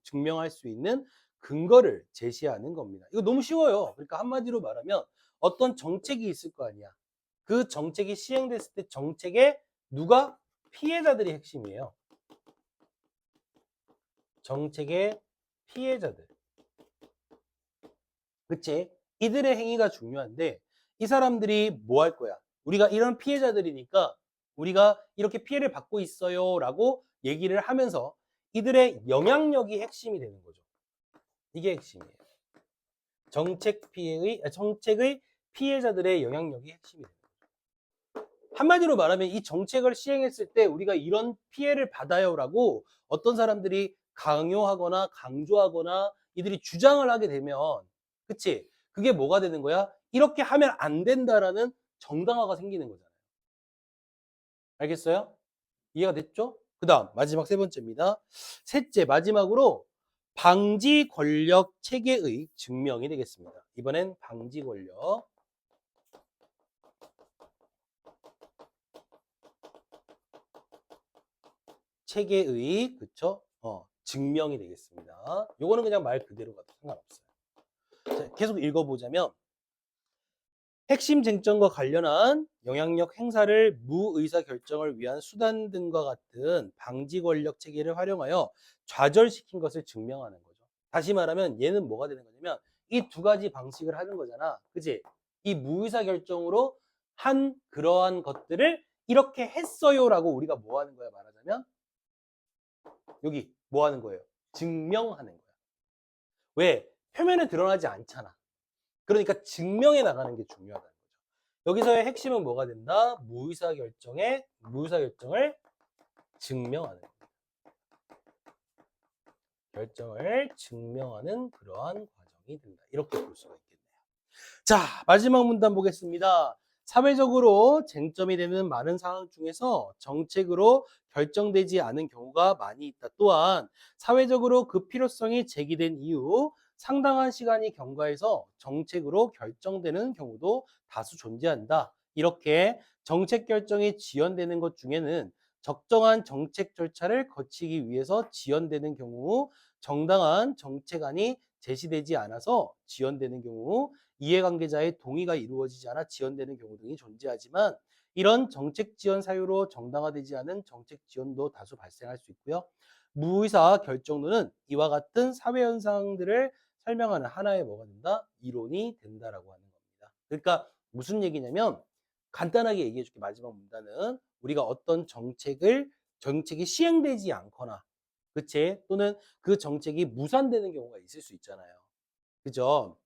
증명할 수 있는 근거를 제시하는 겁니다. 이거 너무 쉬워요. 그러니까 한마디로 말하면 어떤 정책이 있을 거 아니야. 그 정책이 시행됐을 때 정책의 누가? 피해자들이 핵심이에요. 정책의 피해자들. 그치? 이들의 행위가 중요한데 이 사람들이 뭐 할 거야? 우리가 이런 피해자들이니까 우리가 이렇게 피해를 받고 있어요 라고 얘기를 하면서 이들의 영향력이 핵심이 되는 거죠. 이게 핵심이에요. 정책의 피해자들의 영향력이 핵심이 돼요. 한마디로 말하면 이 정책을 시행했을 때 우리가 이런 피해를 받아요라고 어떤 사람들이 강요하거나 강조하거나 이들이 주장을 하게 되면, 그치? 그게 뭐가 되는 거야? 이렇게 하면 안 된다라는 정당화가 생기는 거잖아요. 알겠어요? 이해가 됐죠? 그 다음 마지막 세 번째입니다. 셋째, 마지막으로 방지 권력 체계의 증명이 되겠습니다. 이번엔 방지 권력 체계의, 그쵸? 증명이 되겠습니다. 요거는 그냥 말 그대로 가도 상관없어요. 자, 계속 읽어보자면 핵심 쟁점과 관련한 영향력 행사를 무의사 결정을 위한 수단 등과 같은 방지 권력 체계를 활용하여 좌절시킨 것을 증명하는 거죠. 다시 말하면 얘는 뭐가 되는 거냐면 이 두 가지 방식을 하는 거잖아. 그치? 이 무의사 결정으로 한 그러한 것들을 이렇게 했어요라고 우리가 뭐 하는 거야 말하자면 여기 뭐 하는 거예요? 증명하는 거야. 왜? 표면에 드러나지 않잖아. 그러니까 증명해 나가는 게 중요하다는 거죠. 여기서의 핵심은 뭐가 된다? 무의사 결정을 증명하는 거예요. 결정을 증명하는 그러한 과정이 된다. 이렇게 볼 수가 있겠네요. 자, 마지막 문단 보겠습니다. 사회적으로 쟁점이 되는 많은 상황 중에서 정책으로 결정되지 않은 경우가 많이 있다. 또한 사회적으로 그 필요성이 제기된 이후 상당한 시간이 경과해서 정책으로 결정되는 경우도 다수 존재한다. 이렇게 정책 결정이 지연되는 것 중에는 적정한 정책 절차를 거치기 위해서 지연되는 경우, 정당한 정책안이 제시되지 않아서 지연되는 경우, 이해관계자의 동의가 이루어지지 않아 지연되는 경우 등이 존재하지만 이런 정책 지연 사유로 정당화되지 않은 정책 지연도 다수 발생할 수 있고요. 무의사 결정론은 이와 같은 사회 현상들을 설명하는 하나의 뭐가 된다? 이론이 된다라고 하는 겁니다. 그러니까 무슨 얘기냐면 간단하게 얘기해 줄게. 마지막 문단은 우리가 어떤 정책이 시행되지 않거나 그치? 또는 그 정책이 무산되는 경우가 있을 수 있잖아요. 그죠?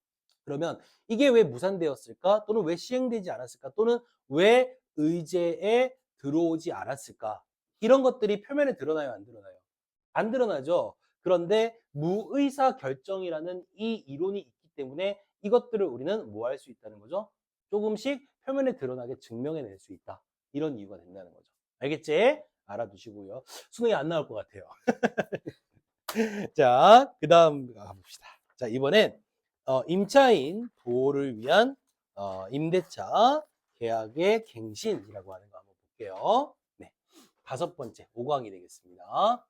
그러면 이게 왜 무산되었을까? 또는 왜 시행되지 않았을까? 또는 왜 의제에 들어오지 않았을까? 이런 것들이 표면에 드러나요, 안 드러나요? 안 드러나죠. 그런데 무의사 결정이라는 이 이론이 있기 때문에 이것들을 우리는 뭐 할 수 있다는 거죠? 조금씩 표면에 드러나게 증명해낼 수 있다. 이런 이유가 된다는 거죠. 알겠지? 알아두시고요. 수능이 안 나올 것 같아요. 자, 그 다음 가봅시다. 자, 이번엔 임차인 보호를 위한 임대차 계약의 갱신이라고 하는 거 한번 볼게요. 네, 다섯 번째 5강이 되겠습니다.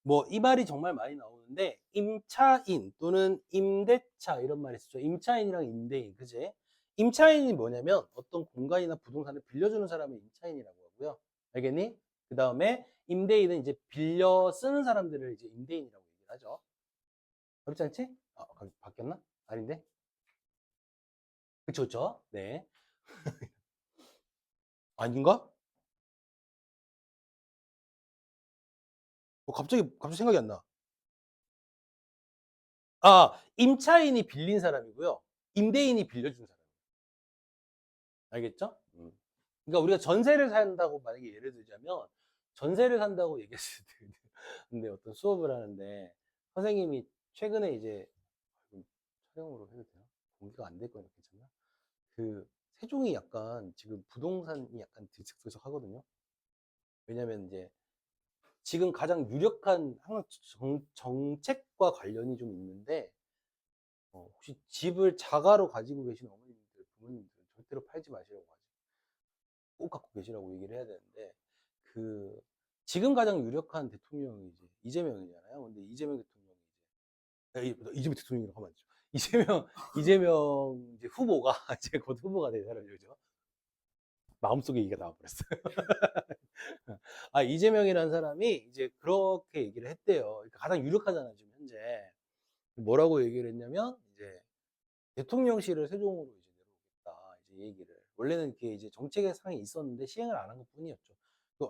뭐 이 말이 정말 많이 나오는데 임차인 또는 임대차 이런 말이 쓰죠. 임차인이랑 임대인, 그지? 임차인이 뭐냐면 어떤 공간이나 부동산을 빌려주는 사람을 임차인이라고 하고요. 알겠니? 그 다음에 임대인은 이제 빌려 쓰는 사람들을 이제 임대인이라고 얘기를 하죠. 그렇지 않지? 바뀌었나? 아닌데? 그쵸, 그쵸? 네. 아닌가? 갑자기 생각이 안 나. 임차인이 빌린 사람이고요. 임대인이 빌려준 사람. 알겠죠? 그러니까 우리가 전세를 산다고 만약에 예를 들자면 전세를 산다고 얘기했을 때 근데 어떤 수업을 하는데 선생님이 최근에 이제 촬영으로 해도 되나? 공개가 안 될 거니까 괜찮나? 그 세종이 약간 지금 부동산이 약간 들썩들썩하거든요. 왜냐면 이제 지금 가장 유력한 항상 정책과 관련이 좀 있는데 혹시 집을 자가로 가지고 계신 어머님들, 부모님들 절대로 팔지 마시라고 하죠. 꼭 갖고 계시라고 얘기를 해야 되는데 그 지금 가장 유력한 대통령이 이제 이재명이잖아요. 근데 이재명 대통령이 이재명 대통령이라고 하면 안 되죠. 이재명 이제 후보가 이제 곧 후보가 될 사람이죠. 마음속에 얘기가 나와버렸어요. 이재명이라는 사람이 이제 그렇게 얘기를 했대요. 그러니까 가장 유력하잖아요, 지금 현재. 뭐라고 얘기를 했냐면, 이제 대통령실을 세종으로 이제 내려오겠다, 이제 얘기를. 원래는 그게 이제 정책의 상이 있었는데 시행을 안 한 것 뿐이었죠.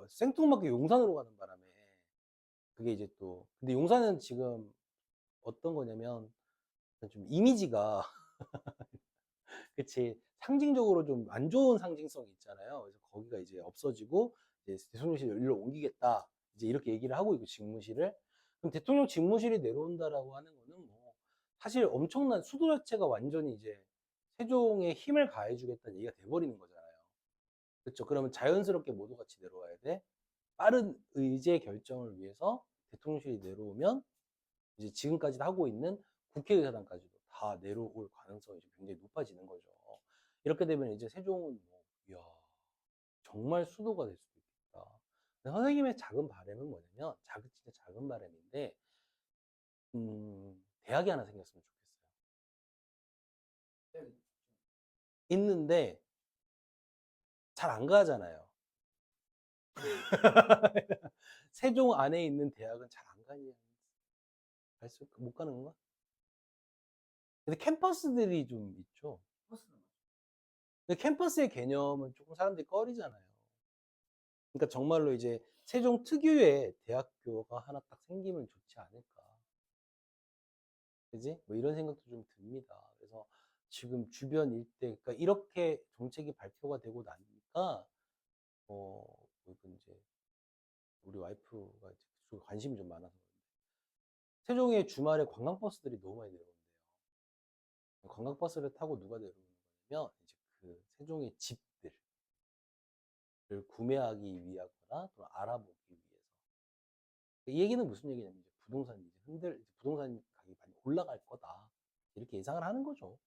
생뚱맞게 용산으로 가는 바람에, 그게 이제 또, 근데 용산은 지금 어떤 거냐면, 좀 이미지가 그치. 상징적으로 좀 안 좋은 상징성이 있잖아요. 그래서 거기가 이제 없어지고, 이제 대통령실 일로 옮기겠다. 이제 이렇게 얘기를 하고 있고, 직무실을. 그럼 대통령 직무실이 내려온다라고 하는 거는 뭐, 사실 엄청난 수도 자체가 완전히 이제 세종에 힘을 가해주겠다는 얘기가 돼버리는 거잖아요. 그렇죠. 그러면 자연스럽게 모두 같이 내려와야 돼. 빠른 의제 결정을 위해서 대통령실이 내려오면 이제 지금까지 하고 있는 국회의사당까지도 다 내려올 가능성이 굉장히 높아지는 거죠. 이렇게 되면 이제 세종은 뭐, 이야, 정말 수도가 될 수도 있겠다. 선생님의 작은 바람은 뭐냐면, 진짜 작은 바람인데, 대학이 하나 생겼으면 좋겠어요. 있는데, 잘 안 가잖아요. 세종 안에 있는 대학은 잘 안 가냐? 못 가는 건가? 근데 캠퍼스들이 좀 있죠. 근데 캠퍼스의 개념은 조금 사람들이 꺼리잖아요. 그러니까 정말로 이제 세종 특유의 대학교가 하나 딱 생기면 좋지 않을까. 그지? 뭐 이런 생각도 좀 듭니다. 그래서 지금 주변 일대, 그러니까 이렇게 정책이 발표가 되고 나니까, 뭐 이제 우리 와이프가 이제 그쪽에 관심이 좀 많아서 그런데 세종에 주말에 관광버스들이 너무 많이 내려온대요. 관광버스를 타고 누가 내려오는 거냐면, 이제 그 세종의 집들을 구매하기 위하거나 또 알아보기 위해서. 이 얘기는 무슨 얘기냐면 이제 부동산이 이제 부동산 가격이 많이 올라갈 거다. 이렇게 예상을 하는 거죠.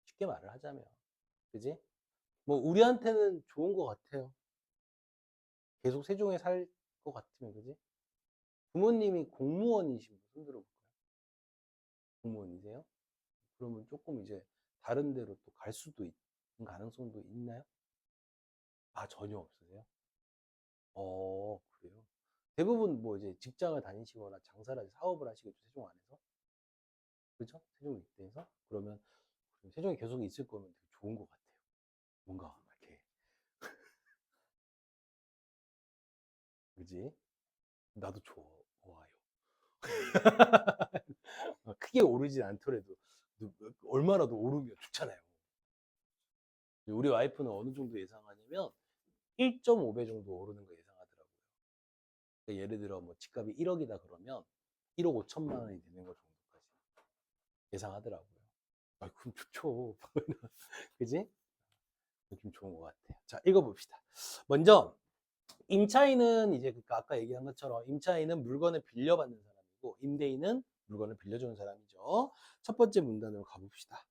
쉽게 말을 하자면. 그지? 뭐, 우리한테는 좋은 것 같아요. 계속 세종에 살 것 같으면, 그지? 부모님이 공무원이신 분 손 들어볼까요? 공무원이세요? 그러면 조금 이제 다른 데로 또 갈 수도 있는 가능성도 있나요? 전혀 없으세요? 그래요? 대부분 뭐 이제 직장을 다니시거나 장사를 사업을 하시겠죠, 세종 안에서. 그죠? 세종 일대에서. 그러면 세종에 계속 있을 거면 되게 좋은 것 같아요. 뭔가 이렇게, 그지? 나도 좋아요. 크게 오르진 않더라도 얼마라도 오르면 좋잖아요. 우리 와이프는 어느 정도 예상하냐면 1.5배 정도 오르는 거 예상하더라고요. 그러니까 예를 들어 뭐 집값이 1억이다 그러면 1억 5천만 원이 되는 거 정도까지 예상하더라고요. 그럼 좋죠. 그지? 좀 좋은 것 같아요. 자, 읽어봅시다. 먼저 임차인은 이제 그러니까 아까 얘기한 것처럼 임차인은 물건을 빌려받는 사람이고 임대인은 물건을 빌려주는 사람이죠. 첫 번째 문단으로 가봅시다.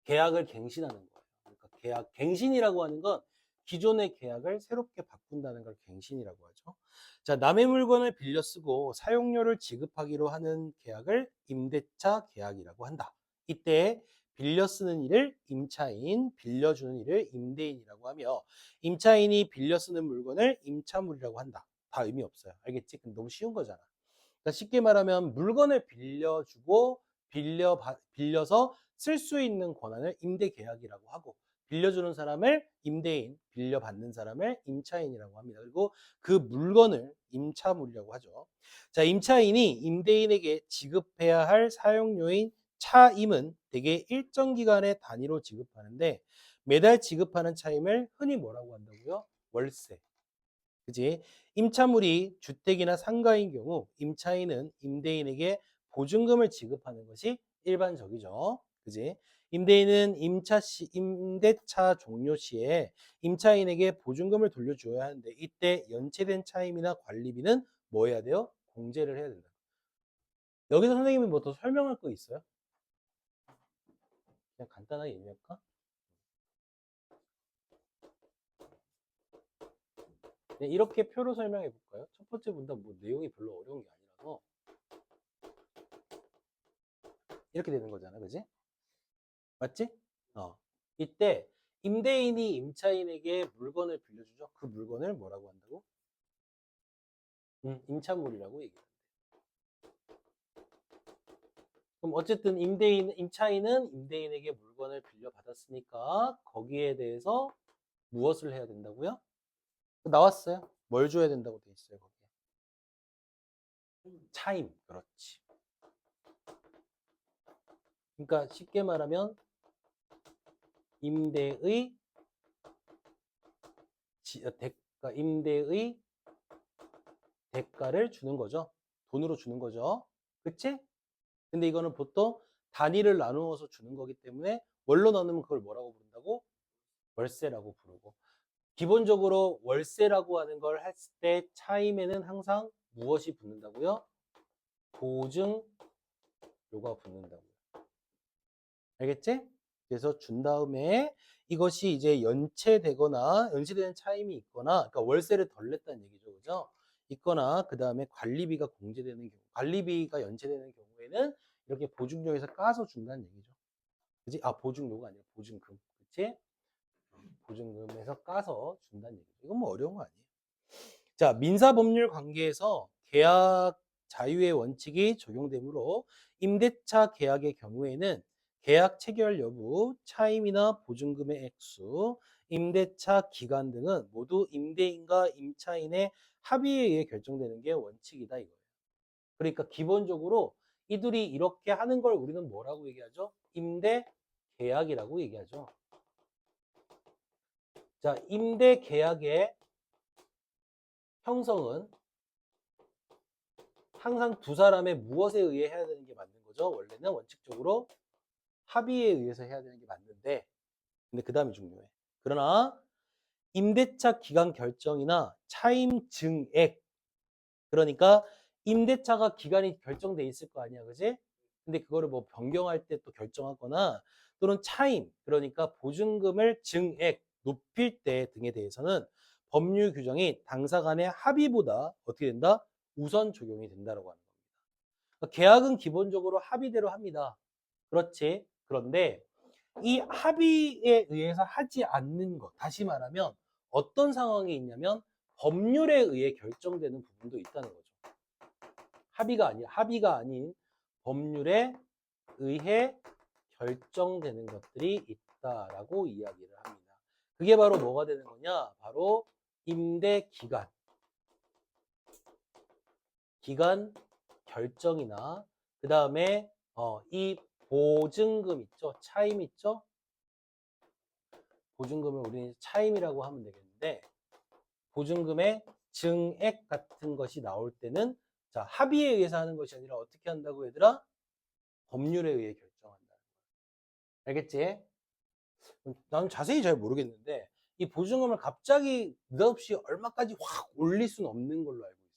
계약을 갱신하는 거예요. 그러니까 갱신이라고 하는 건 기존의 계약을 새롭게 바꾼다는 걸 갱신이라고 하죠. 자, 남의 물건을 빌려 쓰고 사용료를 지급하기로 하는 계약을 임대차 계약이라고 한다. 이때 빌려 쓰는 일을 임차인, 빌려주는 일을 임대인이라고 하며 임차인이 빌려 쓰는 물건을 임차물이라고 한다. 다 의미 없어요. 알겠지? 너무 쉬운 거잖아. 그러니까 쉽게 말하면 물건을 빌려주고 빌려서 쓸 수 있는 권한을 임대계약이라고 하고 빌려주는 사람을 임대인, 빌려받는 사람을 임차인이라고 합니다. 그리고 그 물건을 임차물이라고 하죠. 자, 임차인이 임대인에게 지급해야 할 사용료인 차임은 대개 일정 기간의 단위로 지급하는데 매달 지급하는 차임을 흔히 뭐라고 한다고요? 월세. 그지? 임차물이 주택이나 상가인 경우 임차인은 임대인에게 보증금을 지급하는 것이 일반적이죠. 그지? 임대인은 임대차 종료 시에 임차인에게 보증금을 돌려줘야 하는데 이때 연체된 차임이나 관리비는 뭐 해야 돼요? 공제를 해야 된다. 여기서 선생님이 뭐 더 설명할 거 있어요? 그냥 간단하게 얘기할까? 네, 이렇게 표로 설명해 볼까요? 첫 번째 문단 뭐 내용이 별로 어려운 게 아니라서 이렇게 되는 거잖아, 그지? 맞지? 어. 이때 임대인이 임차인에게 물건을 빌려주죠. 그 물건을 뭐라고 한다고? 임차물이라고 얘기해요. 그럼 어쨌든 임차인은 임대인에게 물건을 빌려받았으니까 거기에 대해서 무엇을 해야 된다고요? 나왔어요. 뭘 줘야 된다고 돼 있어요, 거기에. 차임. 그렇지. 그러니까 쉽게 말하면 임대의 임대의 대가를 주는 거죠. 돈으로 주는 거죠. 그치? 근데 이거는 보통 단위를 나누어서 주는 거기 때문에 뭘로 나누면 그걸 뭐라고 부른다고? 월세라고 부르고. 기본적으로 월세라고 하는 걸 했을 때 차임에는 항상 무엇이 붙는다고요? 보증료가 붙는다고요. 알겠지? 그래서 준 다음에 이것이 이제 연체되는 차임이 있거나, 그러니까 월세를 덜 냈다는 얘기죠. 그죠? 있거나, 그 다음에 관리비가 공제되는 경우, 관리비가 연체되는 경우에는 이렇게 보증료에서 까서 준다는 얘기죠. 그지? 아, 보증료가 아니라 보증금. 그치? 보증금에서 까서 준다는 얘기죠. 이건 뭐 어려운 거 아니에요. 자, 민사법률 관계에서 계약 자유의 원칙이 적용되므로 임대차 계약의 경우에는 계약 체결 여부, 차임이나 보증금의 액수, 임대차 기간 등은 모두 임대인과 임차인의 합의에 의해 결정되는 게 원칙이다 이거예요. 그러니까 기본적으로 이들이 이렇게 하는 걸 우리는 뭐라고 얘기하죠? 임대 계약이라고 얘기하죠. 자, 임대 계약의 형성은 항상 두 사람의 무엇에 의해 해야 되는 게 맞는 거죠? 원래는 원칙적으로 합의에 의해서 해야 되는 게 맞는데, 근데 그 다음이 중요해. 그러나 임대차 기간 결정이나 차임 증액, 그러니까 임대차가 기간이 결정돼 있을 거 아니야, 그지? 근데 그거를 뭐 변경할 때 또 결정하거나 또는 차임, 그러니까 보증금을 증액, 높일 때 등에 대해서는 법률 규정이 당사 간의 합의보다 어떻게 된다? 우선 적용이 된다라고 하는 겁니다. 그러니까 계약은 기본적으로 합의대로 합니다. 그렇지. 그런데 이 합의에 의해서 하지 않는 것, 다시 말하면 어떤 상황이 있냐면 법률에 의해 결정되는 부분도 있다는 거죠. 합의가 아닌 법률에 의해 결정되는 것들이 있다라고 이야기를 합니다. 그게 바로 뭐가 되는 거냐? 바로 임대 기간 결정이나 그 다음에 이 보증금 있죠? 차임 있죠? 보증금을 우리는 차임이라고 하면 되겠는데 보증금의 증액 같은 것이 나올 때는 자, 합의에 의해서 하는 것이 아니라 어떻게 한다고 얘들아? 법률에 의해 결정한다. 알겠지? 나는 자세히 잘 모르겠는데 이 보증금을 갑자기 느닷없이 얼마까지 확 올릴 수는 없는 걸로 알고 있어요.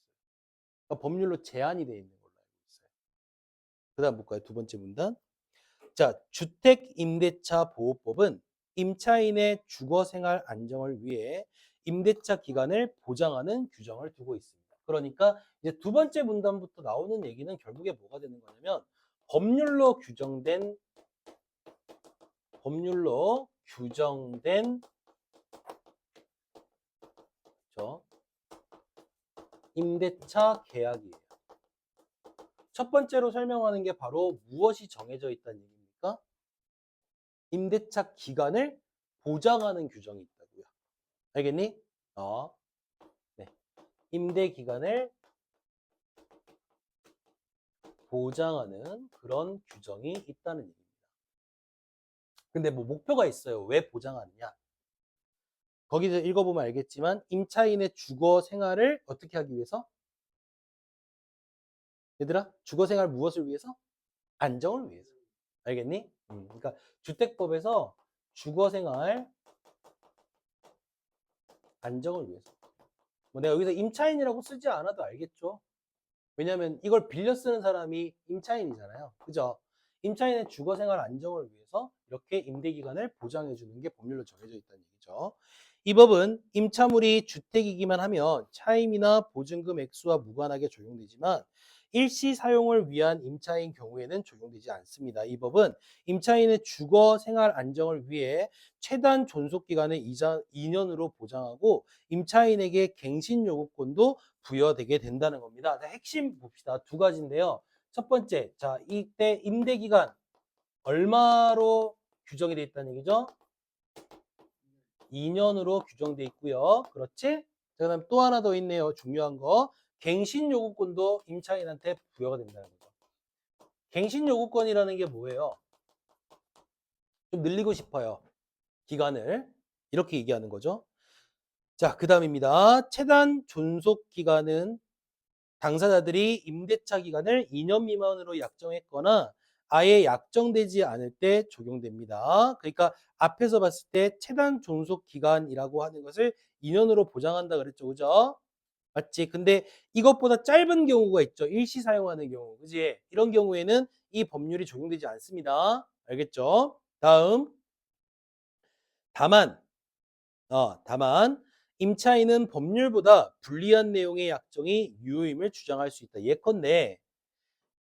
그러니까 법률로 제한이 되어 있는 걸로 알고 있어요. 그 다음 볼까요? 두 번째 문단. 자, 주택임대차보호법은 임차인의 주거생활 안정을 위해 임대차 기간을 보장하는 규정을 두고 있습니다. 그러니까 이제 두 번째 문단부터 나오는 얘기는 결국에 뭐가 되는 거냐면 법률로 규정된 그렇죠? 임대차 계약이에요. 첫 번째로 설명하는 게 바로 무엇이 정해져 있다는 얘기입니까? 임대차 기간을 보장하는 규정이 있다고요. 알겠니? 네. 임대 기간을 보장하는 그런 규정이 있다는 얘기입니다. 근데 뭐 목표가 있어요. 왜 보장하느냐? 거기서 읽어보면 알겠지만 임차인의 주거 생활을 어떻게 하기 위해서? 얘들아, 주거 생활 무엇을 위해서? 안정을 위해서. 알겠니? 그러니까 주택법에서 주거 생활 안정을 위해서. 뭐 내가 여기서 임차인이라고 쓰지 않아도 알겠죠? 왜냐하면 이걸 빌려 쓰는 사람이 임차인이잖아요. 그죠? 임차인의 주거생활 안정을 위해서 이렇게 임대기간을 보장해 주는 게 법률로 정해져 있다는 얘기죠. 이 법은 임차물이 주택이기만 하면 차임이나 보증금 액수와 무관하게 적용되지만 일시 사용을 위한 임차인 경우에는 적용되지 않습니다. 이 법은 임차인의 주거 생활 안정을 위해 최단 존속 기간을 2년으로 보장하고 임차인에게 갱신 요구권도 부여되게 된다는 겁니다. 자, 핵심 봅시다. 두 가지인데요. 첫 번째, 자, 이때 임대 기간 얼마로 규정이 돼 있다는 얘기죠? 2년으로 규정돼 있고요. 그렇지? 자, 그다음 또 하나 더 있네요. 중요한 거. 갱신 요구권도 임차인한테 부여가 된다는 거죠. 갱신 요구권이라는 게 뭐예요? 좀 늘리고 싶어요. 기간을. 이렇게 얘기하는 거죠. 자, 그다음입니다. 최단 존속 기간은 당사자들이 임대차 기간을 2년 미만으로 약정했거나 아예 약정되지 않을 때 적용됩니다. 그러니까 앞에서 봤을 때 최단 존속 기간이라고 하는 것을 2년으로 보장한다 그랬죠. 그죠? 맞지? 근데 이것보다 짧은 경우가 있죠. 일시 사용하는 경우. 그지? 이런 경우에는 이 법률이 적용되지 않습니다. 알겠죠? 다음. 다만 다만 임차인은 법률보다 불리한 내용의 약정이 유효임을 주장할 수 있다. 예컨대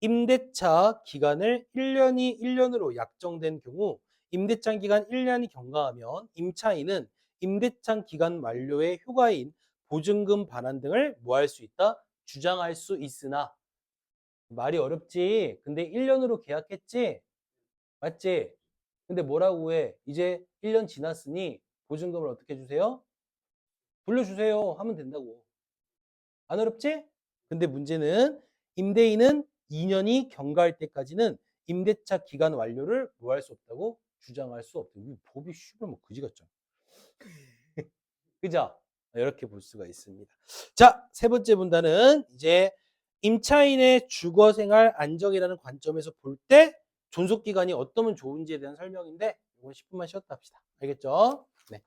임대차 기간을 1년으로 약정된 경우 임대차 기간 1년이 경과하면 임차인은 임대차 기간 만료의 효과인 보증금 반환 등을 뭐 할 수 있다? 주장할 수 있으나 말이 어렵지. 근데 1년으로 계약했지? 맞지? 근데 뭐라고 해? 이제 1년 지났으니 보증금을 어떻게 주세요? 돌려주세요 하면 된다고. 안 어렵지? 근데 문제는 임대인은 2년이 경과할 때까지는 임대차 기간 완료를 뭐 할 수 없다고? 주장할 수 없다. 이 법이 씨발 뭐 그지 같죠. 그죠? 이렇게 볼 수가 있습니다. 자, 세 번째 문단은 이제 임차인의 주거생활 안정이라는 관점에서 볼 때 존속기간이 어떠면 좋은지에 대한 설명인데 이건 10분만 쉬었다 합시다. 알겠죠? 네.